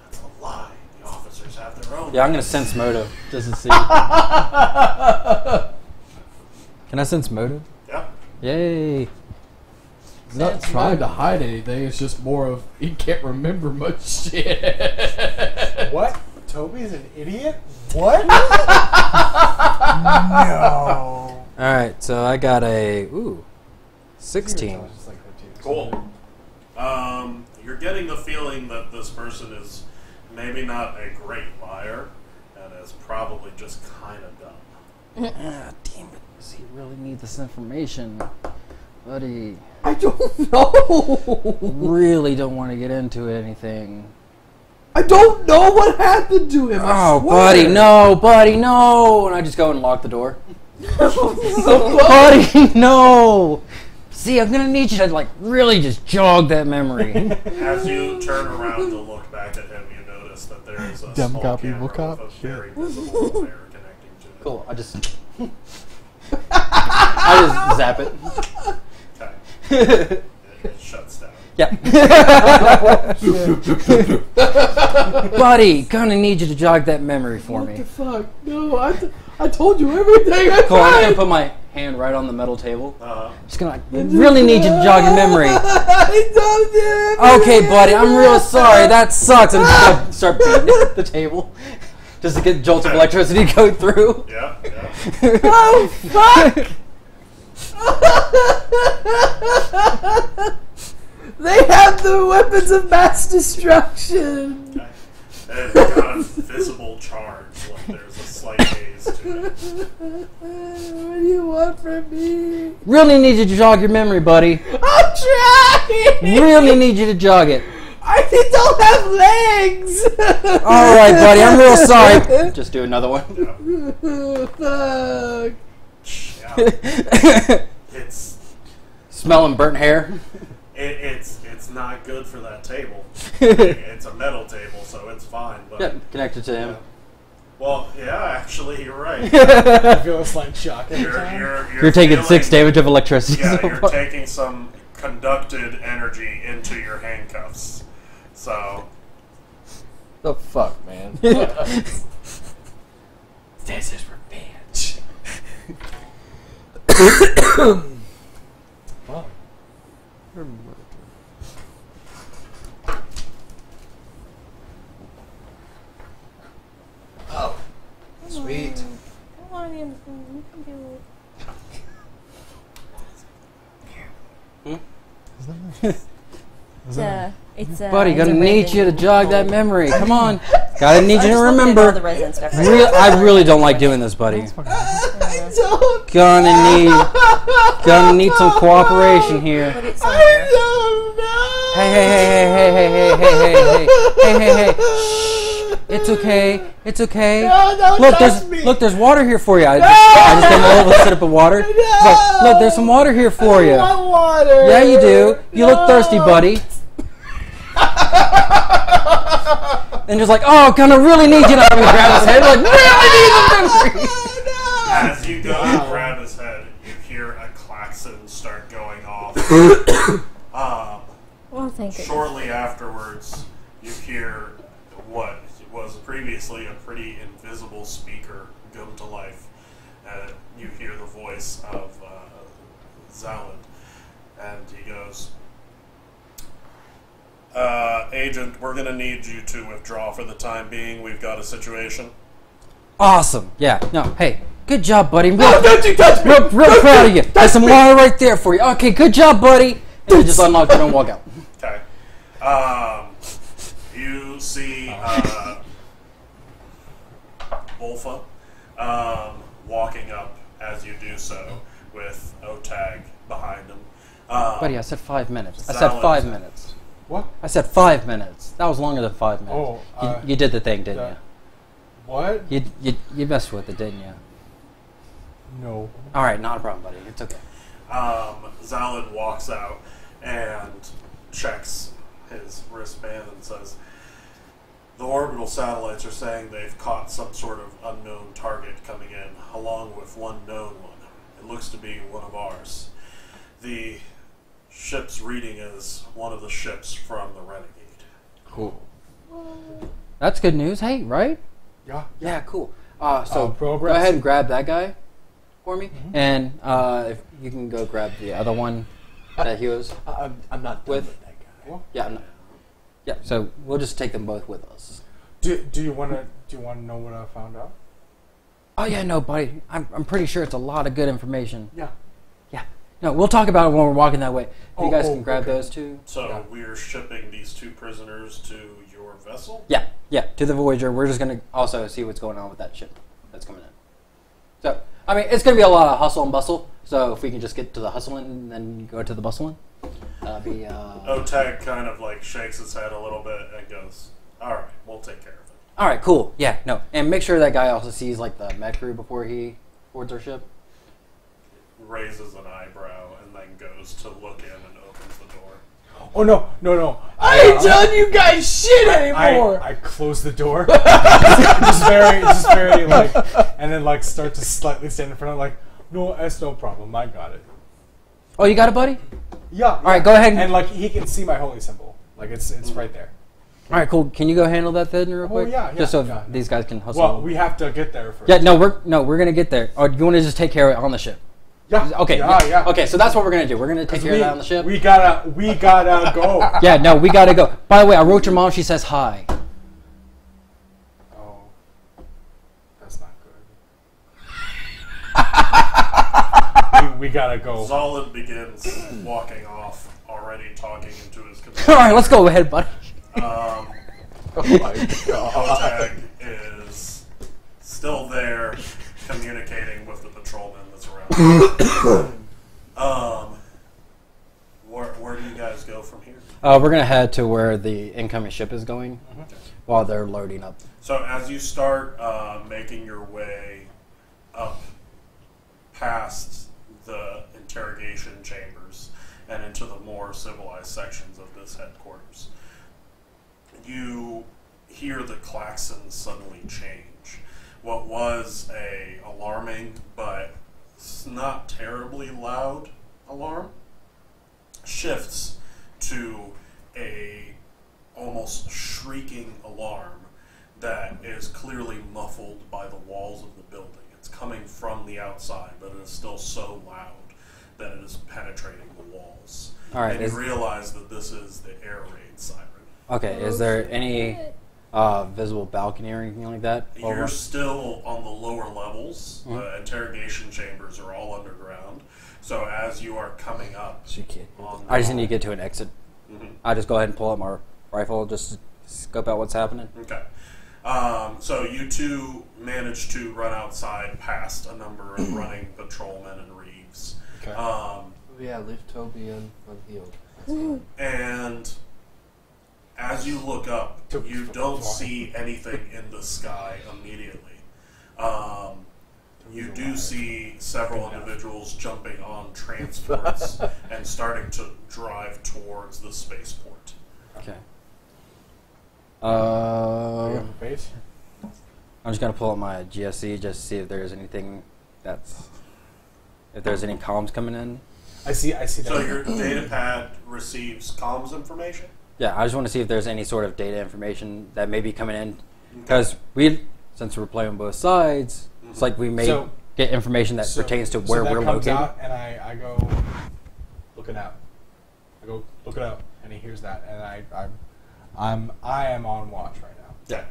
That's a lie. The officers have their own. Yeah, I'm gonna sense motive just to see. Can I sense motive? Yeah. Yay! He's not trying to hide anything. It's just more of he can't remember much shit. What? Toby's an idiot? What? No. All right, so I got a 16. Just like that too. Cool. You're getting the feeling that this person is maybe not a great liar and is probably just kind of dumb. Ah, damn it! Does he really need this information, buddy? I don't know. Really don't want to get into anything. I don't know what happened to him. I Oh, swear. buddy, no! And I just go and lock the door. Buddy. Buddy, no! See, I'm gonna need you to like really just jog that memory. As you turn around to look back at him, you notice that there is a Dumb small cop, camera evil cop. with a very visible wire connecting to it. Cool. I just zap it. Okay. It shuts down. Yeah. Buddy, gonna need you to jog that memory for What me. the fuck? No, I told you everything. I Cool. I'm tried. gonna put my hand right on the metal table. Uh, Just gonna really need you to jog your memory. I told you. Okay, buddy, I'm real sorry. That sucks. And just like, start beating the table, just to get jolts of electricity to go through. yeah. Oh fuck! They have the weapons of mass destruction. Okay. And it's got a visible charge, like there's a slight haze to it. What do you want from me? Really need you to jog your memory, buddy. I'm trying. Really need you to jog it. I don't have legs. All right, buddy, I'm real sorry. Just do another one. Fuck. Yeah. It's Smelling burnt hair. it's not good for that table. It's a metal table, so it's fine. But Yeah, connected to him. well, yeah, actually, you're right. I feel a slight shock every You're, time. you're taking feeling- 6 damage of electricity. Yeah, so you're far. taking some conducted energy into your handcuffs. So The fuck, man. This is revenge. Wow. Oh, sweet. Come on, Anderson. You can do it. It's Buddy, it's gonna a need resin. you to jog that memory. Come on. Gotta need you to Just looking at all remember. the resin stuff right I really don't like doing this, buddy. now. Gonna need some cooperation here. Put it somewhere. Hey, hey. Shh. It's okay. It's okay. Look, there's water here for you. I just came over with a sip of water. It's like, look, there's some water here for you. Water. Yeah, you do. You look thirsty, buddy. And just like, oh, gonna really need you to grab his head. Like, really need the memory. as you go to grab his head, you hear a klaxon start going off. Well, thank you. Shortly afterwards, you hear what was previously a pretty invisible speaker come to life. You hear the voice of Zaland, and he goes, Agent, we're going to need you to withdraw for the time being. We've got a situation. Awesome. Yeah. No. Hey. Good job, buddy. Don't you touch me! Real proud of you. There's some water right there for you. Okay. Good job, buddy. And then just unlock it and walk out. Okay. You see Wolfa walking up as you do so with Otag behind him. Buddy, I said 5 minutes. I said Salad. 5 minutes. What? I said 5 minutes. That was longer than 5 minutes. Oh, you did the thing, didn't that- What? you? You messed with it, didn't you? No. All right, not a problem, buddy. It's okay. Zalad walks out and checks his wristband and says, the orbital satellites are saying they've caught some sort of unknown target coming in, along with one known one. It looks to be one of ours. The ship's reading is one of the ships from the Renegade. Cool. That's good news. Hey, right? Yeah. Yeah, cool. So go progress. ahead and grab that guy for me, and if you can go grab the other one that he was. I'm not done with that guy. Yeah, yeah. So we'll just take them both with us. Do you want to know what I found out? Oh yeah, no, buddy. I'm pretty sure it's a lot of good information. Yeah. Yeah. No, we'll talk about it when we're walking that way. If you guys can grab okay. those two. So Yeah. we're shipping these two prisoners to your vessel? Yeah, to the Voyager. We're just gonna also see what's going on with that ship that's coming in. So, I mean, it's gonna be a lot of hustle and bustle. So if we can just get to the hustling and then go to the bustling, that'd be. Otag kind of like shakes his head a little bit and goes, all right, we'll take care of it. All right, cool. Yeah, no, and make sure that guy also sees like the med crew before he boards our ship. raises an eyebrow and then goes to look in and opens the door. Oh no! I ain't telling you guys shit anymore. I close the door, just very like, and then like start to slightly stand in front of like, no, that's no problem. I got it. Oh, you got it, buddy? Yeah. All right, go ahead. And like he can see my holy symbol, like it's right there. All right, cool. Can you go handle that then real quick? Yeah. Just so yeah. these guys can hustle. Well, we have to get there first. Yeah, we're gonna get there. Or do you want to just take care of it on the ship? Yeah. Okay. Yeah. Okay, so that's what we're gonna do. We're gonna take care of that on the ship. We gotta go. Yeah, no, we gotta go. By the way, I wrote your mom. She says hi. Oh, that's not good. we gotta go. Zolid begins walking off, already talking into his computer. All right, let's go ahead, buddy. Oh my god. Kotag is still there, communicating with the patrolman that's around. Where do you guys go from here? We're gonna head to where the incoming ship is going while they're loading up. So as you start making your way up past the interrogation chambers and into the more civilized sections of this headquarters, you hear the klaxon suddenly change. What was a alarming but not terribly loud alarm shifts to a almost shrieking alarm that is clearly muffled by the walls of the building. It's coming from the outside, but it is still so loud that it is penetrating the walls. All right, and you realize that this is the air raid siren. Okay, is there any visible balcony or anything like that? You're still on the lower levels. The interrogation chambers are all underground. So as you are coming up, I just need to get to an exit. I just go ahead and pull out my rifle, just to scope out what's happening. Okay. So you two managed to run outside past a number of running patrolmen and Reeves. Okay. Yeah, leave Toby unhealed. And as you look up, you don't see anything in the sky immediately. You do see several individuals jumping on transports and starting to drive towards the spaceport. Okay. On the base? I'm just gonna pull up my GSC just to see if there's anything if there's any comms coming in. I see that. So your data pad receives comms information? Yeah, I just want to see if there's any sort of data information that may be coming in, because since we're playing on both sides, it's like we may get information that pertains to where we're located. Out and I go looking out. I go looking out, and he hears that, and I am on watch right now. Yeah.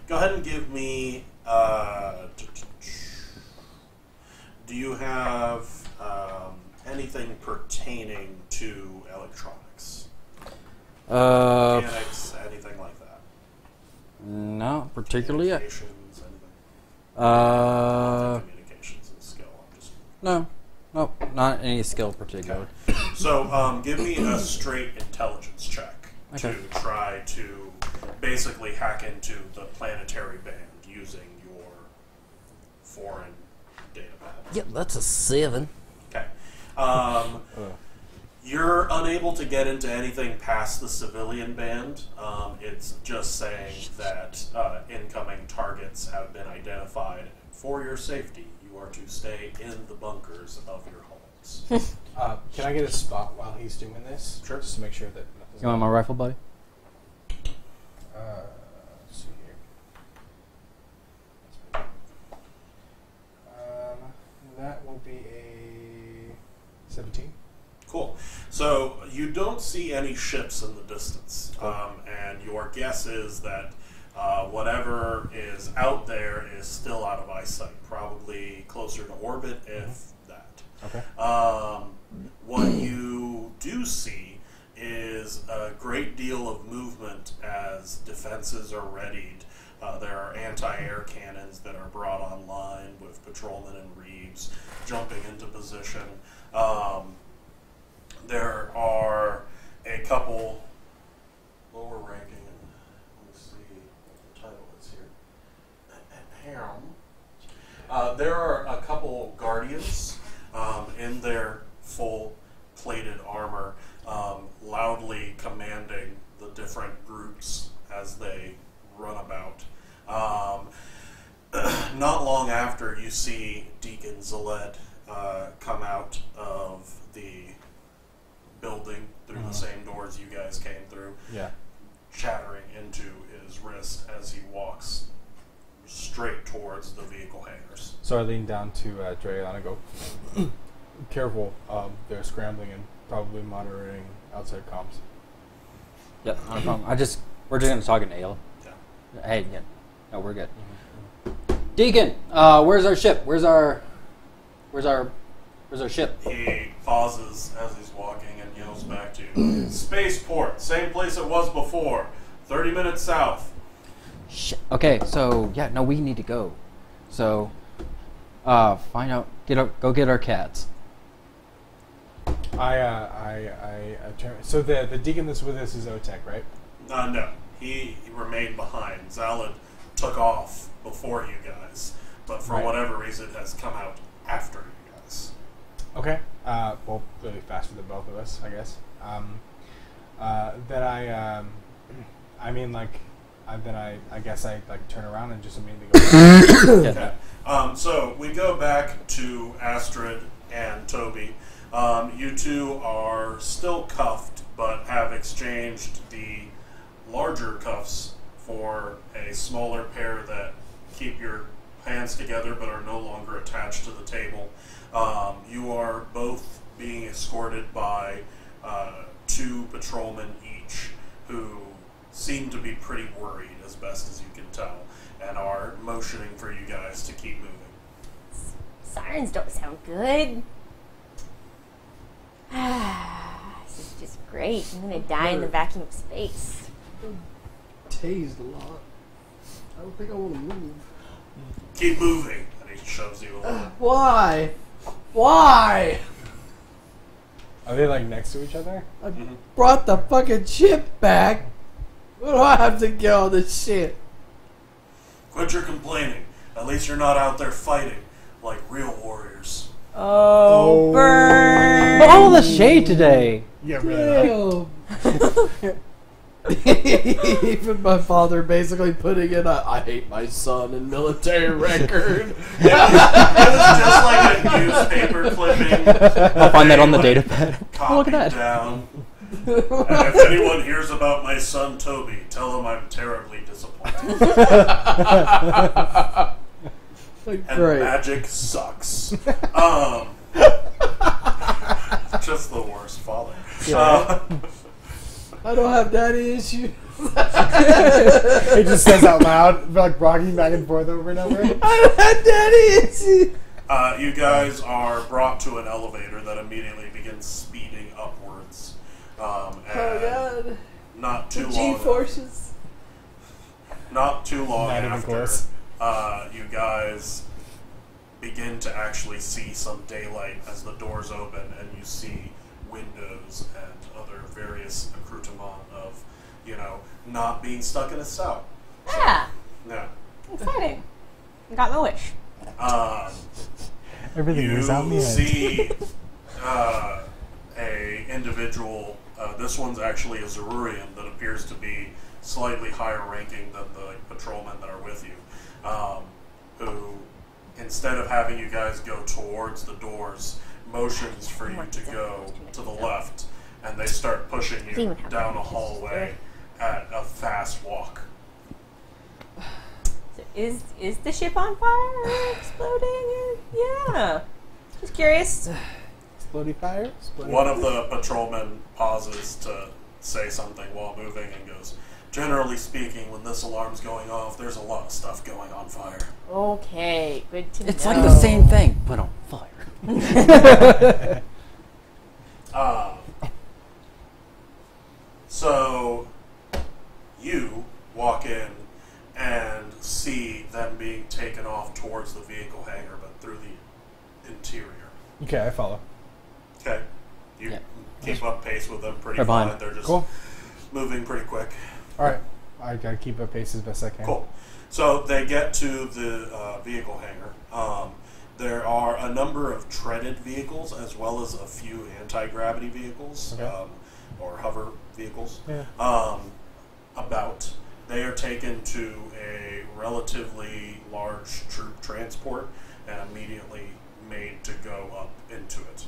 Go ahead and give me. Do you have anything pertaining to electronics? Mechanics, anything like that? Not particularly. Communications, anything? Communications and skill. No, not any skill particular. Okay. So give me a straight intelligence check to try to basically hack into the planetary band using your foreign data pad. Yep, that's a 7. Okay. You're unable to get into anything past the civilian band. It's just saying that incoming targets have been identified. For your safety, you are to stay in the bunkers of your homes. Can I get a spot while he's doing this? Sure. Just to make sure that nothing's You want my rifle, buddy? Let's see here. That will be a 17. Cool. So you don't see any ships in the distance, and your guess is that whatever is out there is still out of eyesight, probably closer to orbit, if that. Okay. What you do see is a great deal of movement as defenses are readied. There are anti-air cannons that are brought online with patrolmen and Reeves jumping into position. There are a couple lower ranking, let me see what the title is here. There are a couple guardians in their full plated armor, loudly commanding the different groups as they run about. Not long after, you see Deacon Zaled come out of the building through the same doors you guys came through, chattering into his wrist as he walks straight towards the vehicle hangars. So I lean down to Dreon and go, careful, they're scrambling and probably monitoring outside comms. Yep, not a problem. We're just going to talk in ale. Yeah. Hey, yeah. No, we're good. Deacon, where's our ship? Where's our ship? He pauses as he's walking and yells back to you. Spaceport, same place it was before. 30 minutes south. Shit. Okay, so yeah, no, we need to go. So, find out. Go get our cats. So the deacon that's with us is Otek, right? No, he remained behind. Zalad took off before you guys, but for whatever reason has come out after you guys. Okay. Well, really faster than both of us, I guess. I guess I turn around and just immediately go. Okay. So we go back to Astrid and Toby. You two are still cuffed, but have exchanged the larger cuffs for a smaller pair that keep your hands together but are no longer attached to the table. You are both being escorted by 2 patrolmen each, who seem to be pretty worried, as best as you can tell, and are motioning for you guys to keep moving. Sirens don't sound good. This is just great. I'm gonna die in the vacuum of space. Tased a lot. I don't think I want to move. Keep moving, and he shoves you along. Why? Why? Are they next to each other? I brought the fucking ship back. What do I have to get all this shit? Quit your complaining. At least you're not out there fighting like real warriors. Oh, burn! All the shade today. Yeah, really. Damn. Even my father basically putting in a "I hate my son" in military record. It was just like a newspaper clipping. I'll find that on the data pad. Oh, look at that. Down. And if anyone hears about my son Toby, tell him I'm terribly disappointed. And Great. magic sucks. Just the worst father. I don't have daddy issues. He just says out loud, rocking back and forth over and over. I don't have daddy issues. You guys are brought to an elevator that immediately begins speeding upwards. Oh God! Not too long. G-forces. Not too long Not even after, close. You guys begin to actually see some daylight as the doors open, and you see windows and other various accoutrement of, not being stuck in a cell. Yeah, Yeah. exciting. I got my wish. Everything is on the You edge. see a individual. This one's actually a Zerurian that appears to be slightly higher ranking than the patrolmen that are with you, who, instead of having you guys go towards the doors, motions for you to go to the left, and they start pushing you down a hallway at a fast walk. So is the ship on fire? Exploding? Yeah. Just curious. Exploding fire? One of the patrolmen pauses to say something while moving and goes, "Generally speaking, when this alarm's going off, there's a lot of stuff going on fire." Okay, good to know. It's like the same thing, but on fire. So you walk in and see them being taken off towards the vehicle hangar, but through the interior. Okay, I follow. Okay. You keep up pace with them pretty They're behind. fine. They're just Cool. moving pretty quick. All right. I gotta keep up pace as best I can. Cool. So they get to the vehicle hangar. There are a number of treaded vehicles as well as a few anti-gravity vehicles, or hover vehicles. Yeah. About. They are taken to a relatively large troop transport and immediately made to go up into it.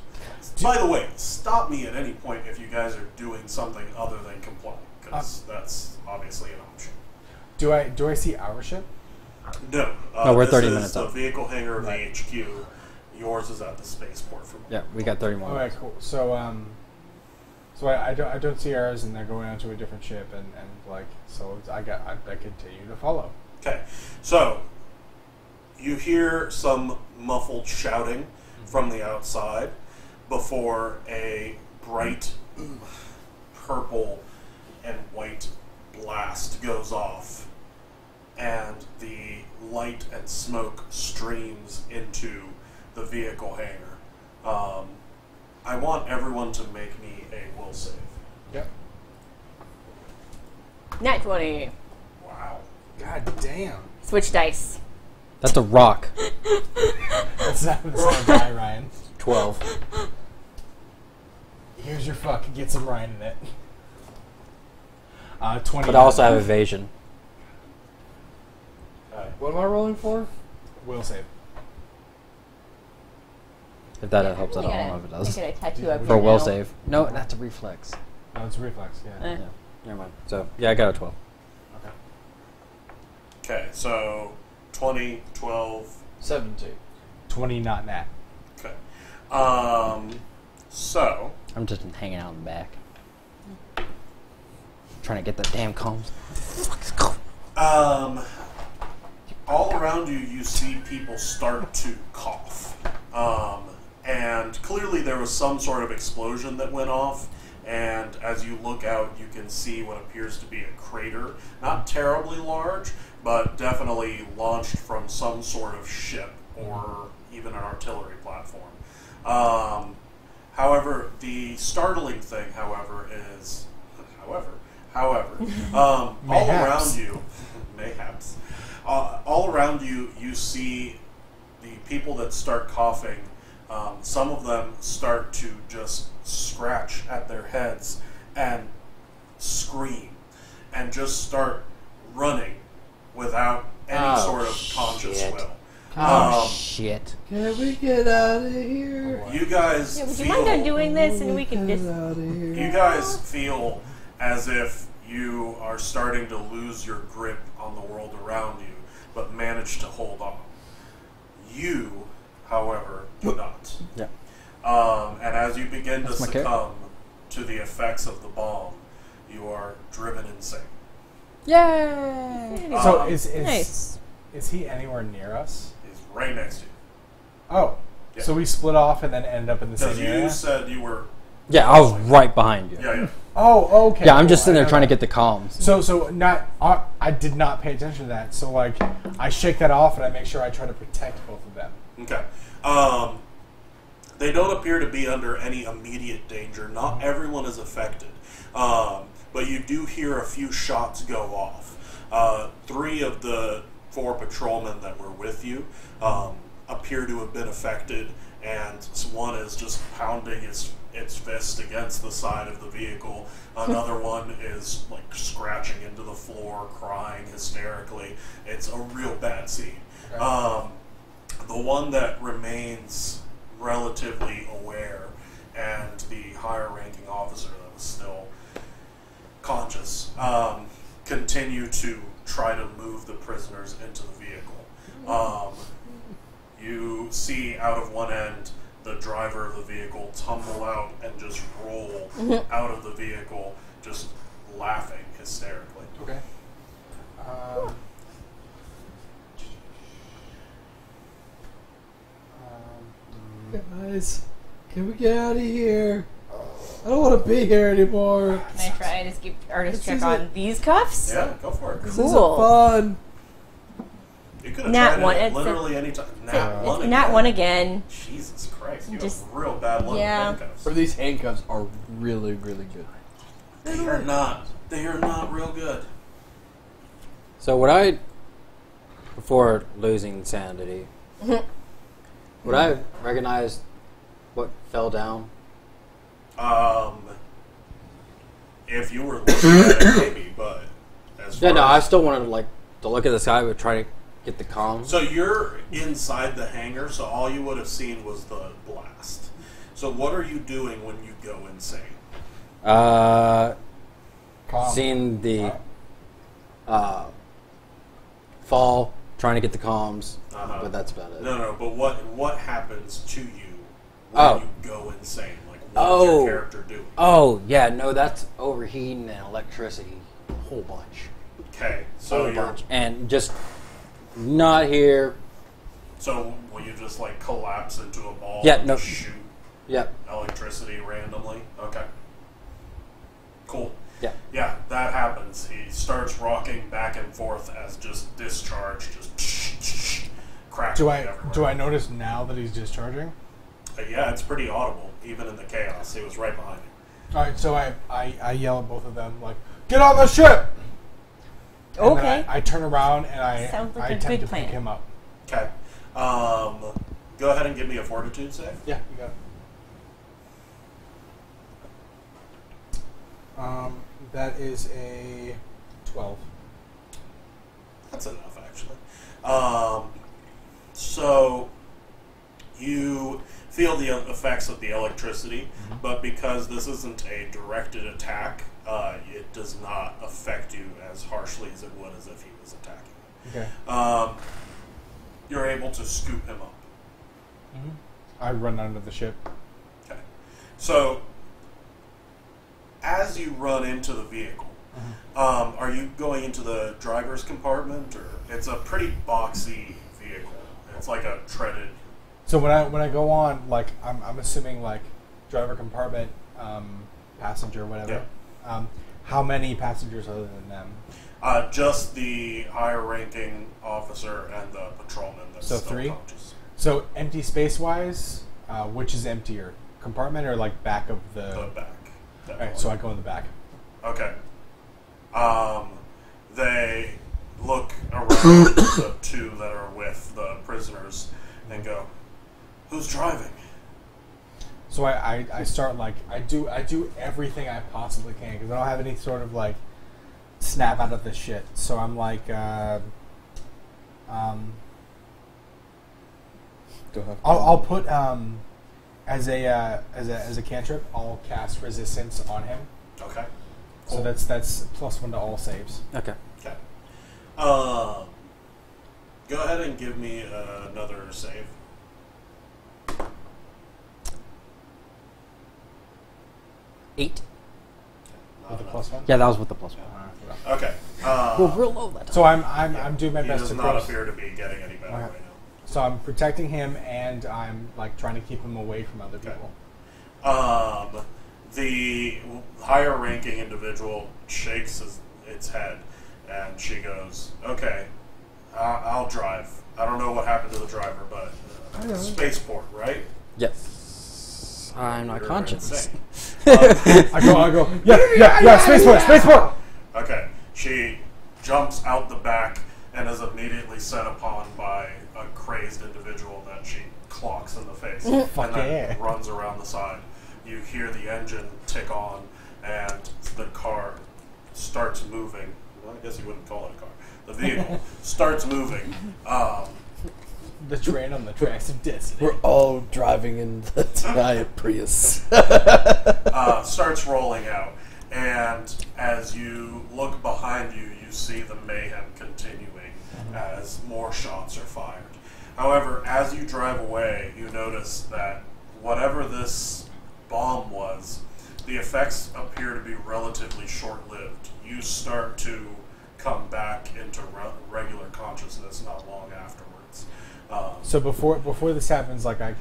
By the way, stop me at any point if you guys are doing something other than comply, because that's obviously an option. Do I see our ship? No. No, we're 30 this minutes is the up. vehicle hangar of the Right. HQ. Yours is at the spaceport for Yeah, we got 30 more. All right, cool. So I don't see ours, and they're going onto a different ship, and like so I continue to follow. Okay, so you hear some muffled shouting from the outside before a bright purple and white blast goes off, and the light and smoke streams into the vehicle hangar. I want everyone to make me a will save. Yep. Nat 20. Wow. God damn. Switch dice. That's a rock. That's not a die, Ryan. 12. Here's your fuck. Get some Ryan in it. 20. But I also have evasion. What am I rolling for? Will save. If that helps at all, I I don't know if it does. get a tattoo up For a here will now. save. No, that's a reflex. No, it's a reflex. Yeah. Eh. Yeah, never mind. So, yeah, I got a 12. Okay. Okay, so 20, 12. 17. 20, not nat. Okay. So I'm just hanging out in the back. Trying to get the damn comms. all around you, you see people start to cough. And clearly there was some sort of explosion that went off, and as you look out, you can see what appears to be a crater. Not terribly large, but definitely launched from some sort of ship or even an artillery platform. However, the startling thing, however, is... all around you... Mayhaps. All around you, you see the people that start coughing. Some of them start to just scratch at their heads and scream and just start running without any sort of conscious will. Shit. Can we get out of here? You guys Would you feel, mind doing this and we can just... Get out of here. you guys feel as if you are starting to lose your grip on the world around you, but manage to hold on. You, however, do not. Yeah. And as you begin to That's my succumb to the effects of the bomb, you are driven insane. Yay! So Um, Nice. is he anywhere near us? He's right next to you. Oh, Yeah. so we split off and then end up in the Because same you area. said you were... Yeah, I was right behind you. Yeah. Oh, okay. Yeah, I'm cool. just sitting I there know trying to that. get the comms. So not. I did not pay attention to that. So like, I shake that off and I make sure I try to protect both of them. Okay. They don't appear to be under any immediate danger. Not everyone is affected. But you do hear a few shots go off. 3 of the 4 patrolmen that were with you appear to have been affected, and one is just pounding its fist against the side of the vehicle. Another one is like scratching into the floor, crying hysterically. It's a real bad scene. Okay. The one that remains relatively aware, and the higher ranking officer that was still conscious, continue to try to move the prisoners into the vehicle. You see out of one end the driver of the vehicle tumble out and just roll out of the vehicle, just laughing hysterically. Okay. Guys, can we get out of here? I don't want to be here anymore. Can I try and just keep artist This check isn't- on these cuffs? Yeah, go for it. This Cool. isn't fun. You could have Nat tried one, it it's a- literally any time. It's Nat one. Nat again. one again. Jesus Christ, you Just- have real bad luck yeah. with handcuffs. Or these handcuffs are really, really good. They are not. They are not real good. So what I before losing sanity, would I have recognized what fell down? If you were looking at it, maybe, but as far I as, still wanted to look at the sky, but try to get the comms. so you're inside the hangar, so all you would have seen was the blast. So what are you doing when you go insane? Seeing the fall, trying to get the comms, but that's about it. No, but what happens to you when you go insane? Like, what's your character doing? Oh, yeah, no, that's overheating and electricity. A whole bunch. Okay, so you're... And just not here. So will you just, like, collapse into a ball and shoot electricity randomly? Okay. Cool. Yeah. Yeah, that happens. He starts rocking back and forth as just discharge, just cracking everywhere. Do I notice now that he's discharging? Yeah, it's pretty audible, even in the chaos. He was right behind you. Alright, so I yell at both of them, like, get on the ship! And Okay. then I turn around and I Sounds attempt to pick him up. Okay. Go ahead and give me a fortitude save. Yeah, you got it. That is a 12. That's enough, actually. So you feel the effects of the electricity, but because this isn't a directed attack, it does not affect you as harshly as it would as if he was attacking you. Okay. You're able to scoop him up. I run under the ship. Okay. So as you run into the vehicle, are you going into the driver's compartment, or it's a pretty boxy vehicle? It's like a treaded. So when I go on, like I'm assuming like driver compartment, passenger, whatever. Yeah. How many passengers other than them? Just the higher-ranking officer and the patrolman. That's So still 3. conscious. So empty space-wise, which is emptier, compartment or like back of the? The back. Okay, so I go in the back. Okay. They look around the two that are with the prisoners and go, "Who's driving?" So I start like I do everything I possibly can because I don't have any sort of like snap out of this shit. So I'm like I'll put as a cantrip I'll cast resistance on him. Okay. So that's +1 to all saves. Okay. Okay. Go ahead and give me another save. Eight. With the +1. Yeah, that was with the +1. Okay. Well, real low that time. So I'm doing my He best does to not cross. appear to be getting any better Okay. right now. So I'm protecting him and I'm like trying to keep him away from other people. The higher-ranking individual shakes its head, and she goes, "Okay, I'll drive. I don't know what happened to the driver, but spaceport, right?" Yes. I'm not You're conscious. insane. I go. Yeah. Spaceport. Okay. She jumps out the back and is immediately set upon by a crazed individual that she clocks in the face Fuck and then yeah. runs around the side. You hear the engine tick on, and the car starts moving. Well, I guess you wouldn't call it a car. The vehicle starts moving. The train on the tracks of destiny. We're all driving in the giant Prius. Starts rolling out, and as you look behind you, you see the mayhem continuing as more shots are fired. However, as you drive away, you notice that whatever this bomb was, the effects appear to be relatively short-lived. You start to come back into regular consciousness not long afterwards. So before this happens, like I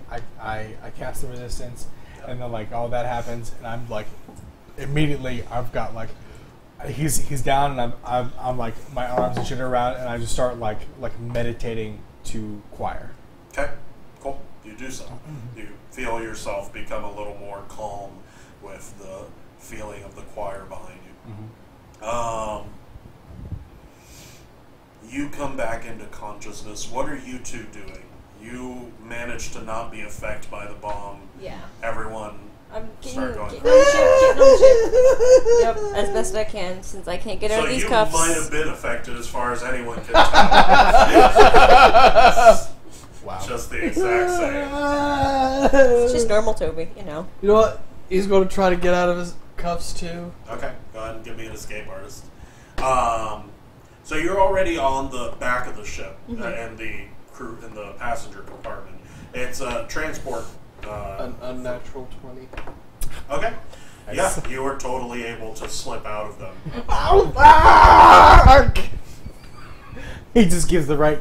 cast the resistance, and then like all that happens, and I'm like immediately I've got like he's down, and I'm like my arms and shit are around, and I just start like meditating to choir. Okay, cool. You do so. You feel yourself become a little more calm with the feeling of the choir behind you. You come back into consciousness. What are you two doing? You managed to not be affected by the bomb. Yeah. Everyone I'm start going. getting on the ship. Yep, as best I can, since I can't get out So of these you cuffs. might have been affected as far as anyone can tell. Wow. Just the exact same. It's just normal Toby, you know. You know what? He's going to try to get out of his cuffs too. Okay, go ahead and give me an escape artist. So you're already on the back of the ship and the crew in the passenger compartment. It's a transport. An unnatural 20. Okay. Yeah, you were totally able to slip out of them. He just gives the right,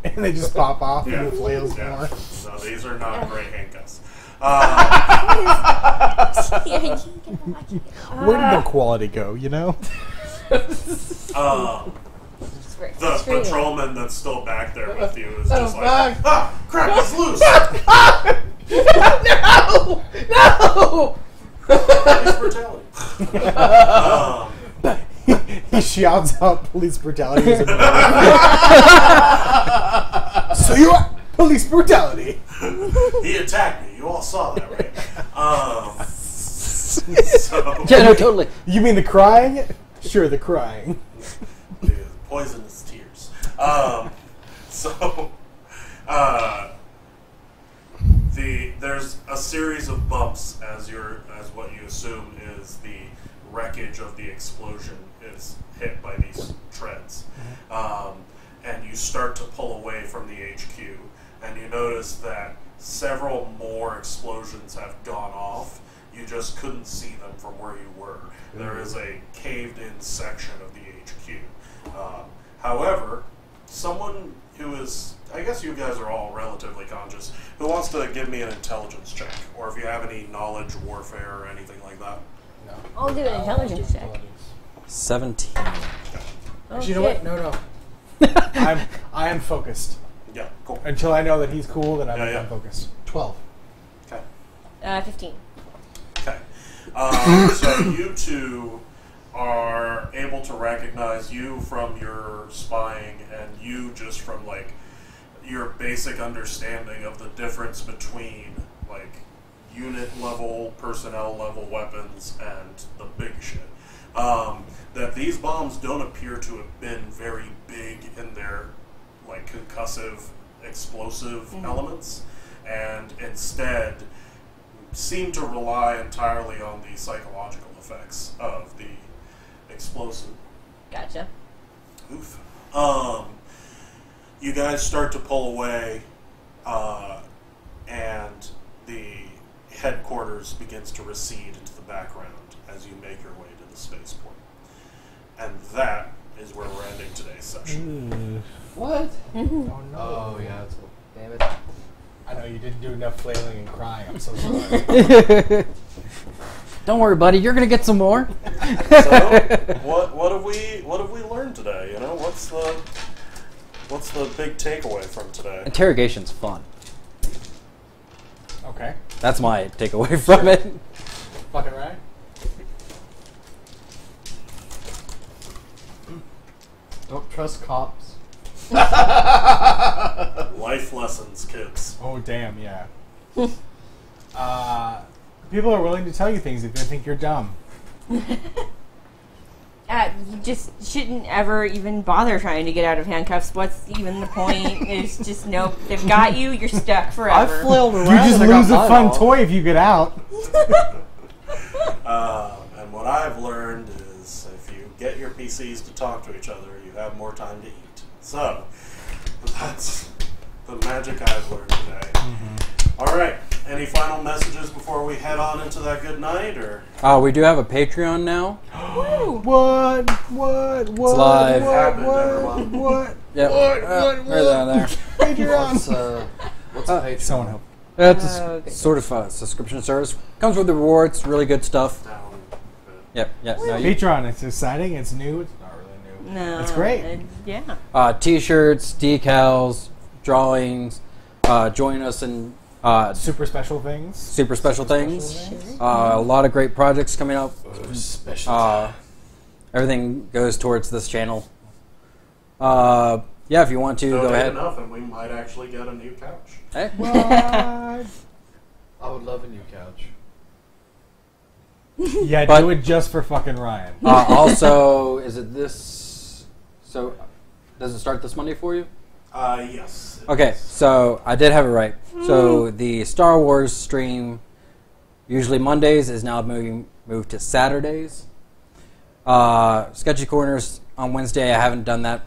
and they just pop off Yeah. and the flails Yeah. more. So these are not great handcuffs. Yeah, you can't get Where did the quality go, you know? The patrolman that's still back there with you is just like, back. ah, crap, it's loose! No! Police brutality. He shouts out police brutality. So you are police brutality. He attacked me. You all saw that, right? So, Yeah, no, totally. You mean the crying? Sure, the crying. the poisonous tears. There's a series of bumps as what you assume is the wreckage of the explosion is hit by these treads, and you start to pull away from the HQ, and you notice that several more explosions have gone off. You just couldn't see them from where you were. There is a caved-in section of the HQ. However, someone who is, I guess you guys are all relatively conscious, who wants to give me an intelligence check, or if you have any knowledge warfare or anything like that. No. I'll do an intelligence check. 17. Oh, You know shit. what? No. I am focused. Yeah, cool. Until I know that he's cool, then Yeah. I'm focused. 12. Okay. 15. Okay. So you two are able to recognize you from your spying and you just from like your basic understanding of the difference between like unit level, personnel level weapons and the big shit. That these bombs don't appear to have been very big in their like concussive explosive elements, and instead seem to rely entirely on the psychological effects of the explosive. Gotcha. Oof. You guys start to pull away, and the headquarters begins to recede into the background as you make your way to the spaceport. And that is where we're ending today's session. What? Oh no. Oh, yeah. That's cool. Damn it. I know you didn't do enough flailing and crying. I'm so sorry. Don't worry, buddy. You're gonna get some more. So, what have we learned today? You know, what's the big takeaway from today? Interrogation's fun. Okay. That's my takeaway from it. Fucking right. Don't trust cops. Life lessons, kids. Oh damn, yeah. People are willing to tell you things if they think you're dumb. You just shouldn't ever even bother trying to get out of handcuffs. What's even the point? It's just nope. They've got you. You're stuck I forever. flailed around. You just and I got lose a mine fun off. toy if you get out. And what I've learned is if you get your PCs to talk to each other, you have more time to eat. So, that's the magic I've learned today. All right. Any final messages before we head on into that good night? Or We do have a Patreon now. What? It's live. What? Yep. What? Right down there. Patreon. What's a Patreon? Someone help. It's a Okay. sort of a subscription service. Comes with the rewards. Really good stuff. down? Yep. Yeah. No, you, Patreon. It's exciting. It's new. It's not really new. No, It's great. Yeah. T-shirts, decals, drawings. Join us in Super special things. super special things. A lot of great projects coming up. Special. Everything goes towards this channel. Yeah, if you want to, go ahead. Enough, and we might actually get a new couch. Hey. I would love a new couch. Yeah, But- do it just for fucking Ryan. Also, is it this? So, does it start this Monday for you? Yes. it Okay, is. so I did have it right. So the Star Wars stream, usually Mondays, is now moved to Saturdays. Sketchy Corners on Wednesday. I haven't done that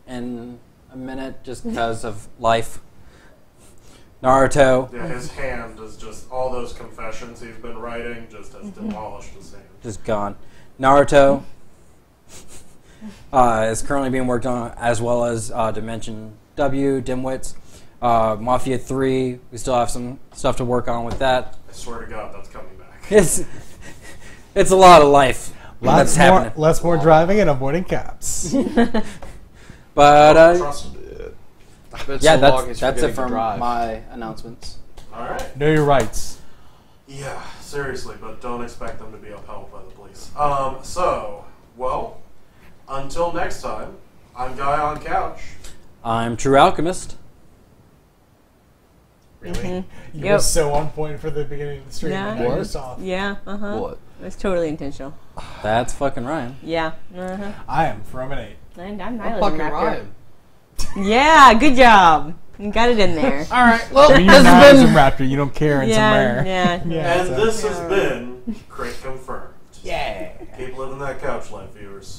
in a minute just because of life. Naruto, Yeah, his hand is just all those confessions he's been writing just has demolished his hand. just gone. Naruto is currently being worked on, as well as Dimension W, Dimwits. Mafia 3, we still have some stuff to work on with that. I swear to God, that's coming back. It's a lot of life that's happening. Less more driving and avoiding cops. But Trust me. yeah, that's it for my announcements. All right. Know your rights. Yeah, seriously, but don't expect them to be upheld by the police. Well, until next time, I'm Guy on Couch. I'm True Alchemist. Really? You Yep. were so on point for the beginning of the stream. Yeah. And now you're What? soft. Yeah, What? It was totally intentional. That's fucking Ryan. Yeah. I am from an 8. And I'm I'm Nyla fucking Raptor. Ryan. Yeah, good job. You got it in there. All right. Well, When you're this not has as a been raptor, you don't care. It's a mare. yeah. Yeah, And so- this has been Crit Confirmed. Yeah. Keep living that couch life, viewers.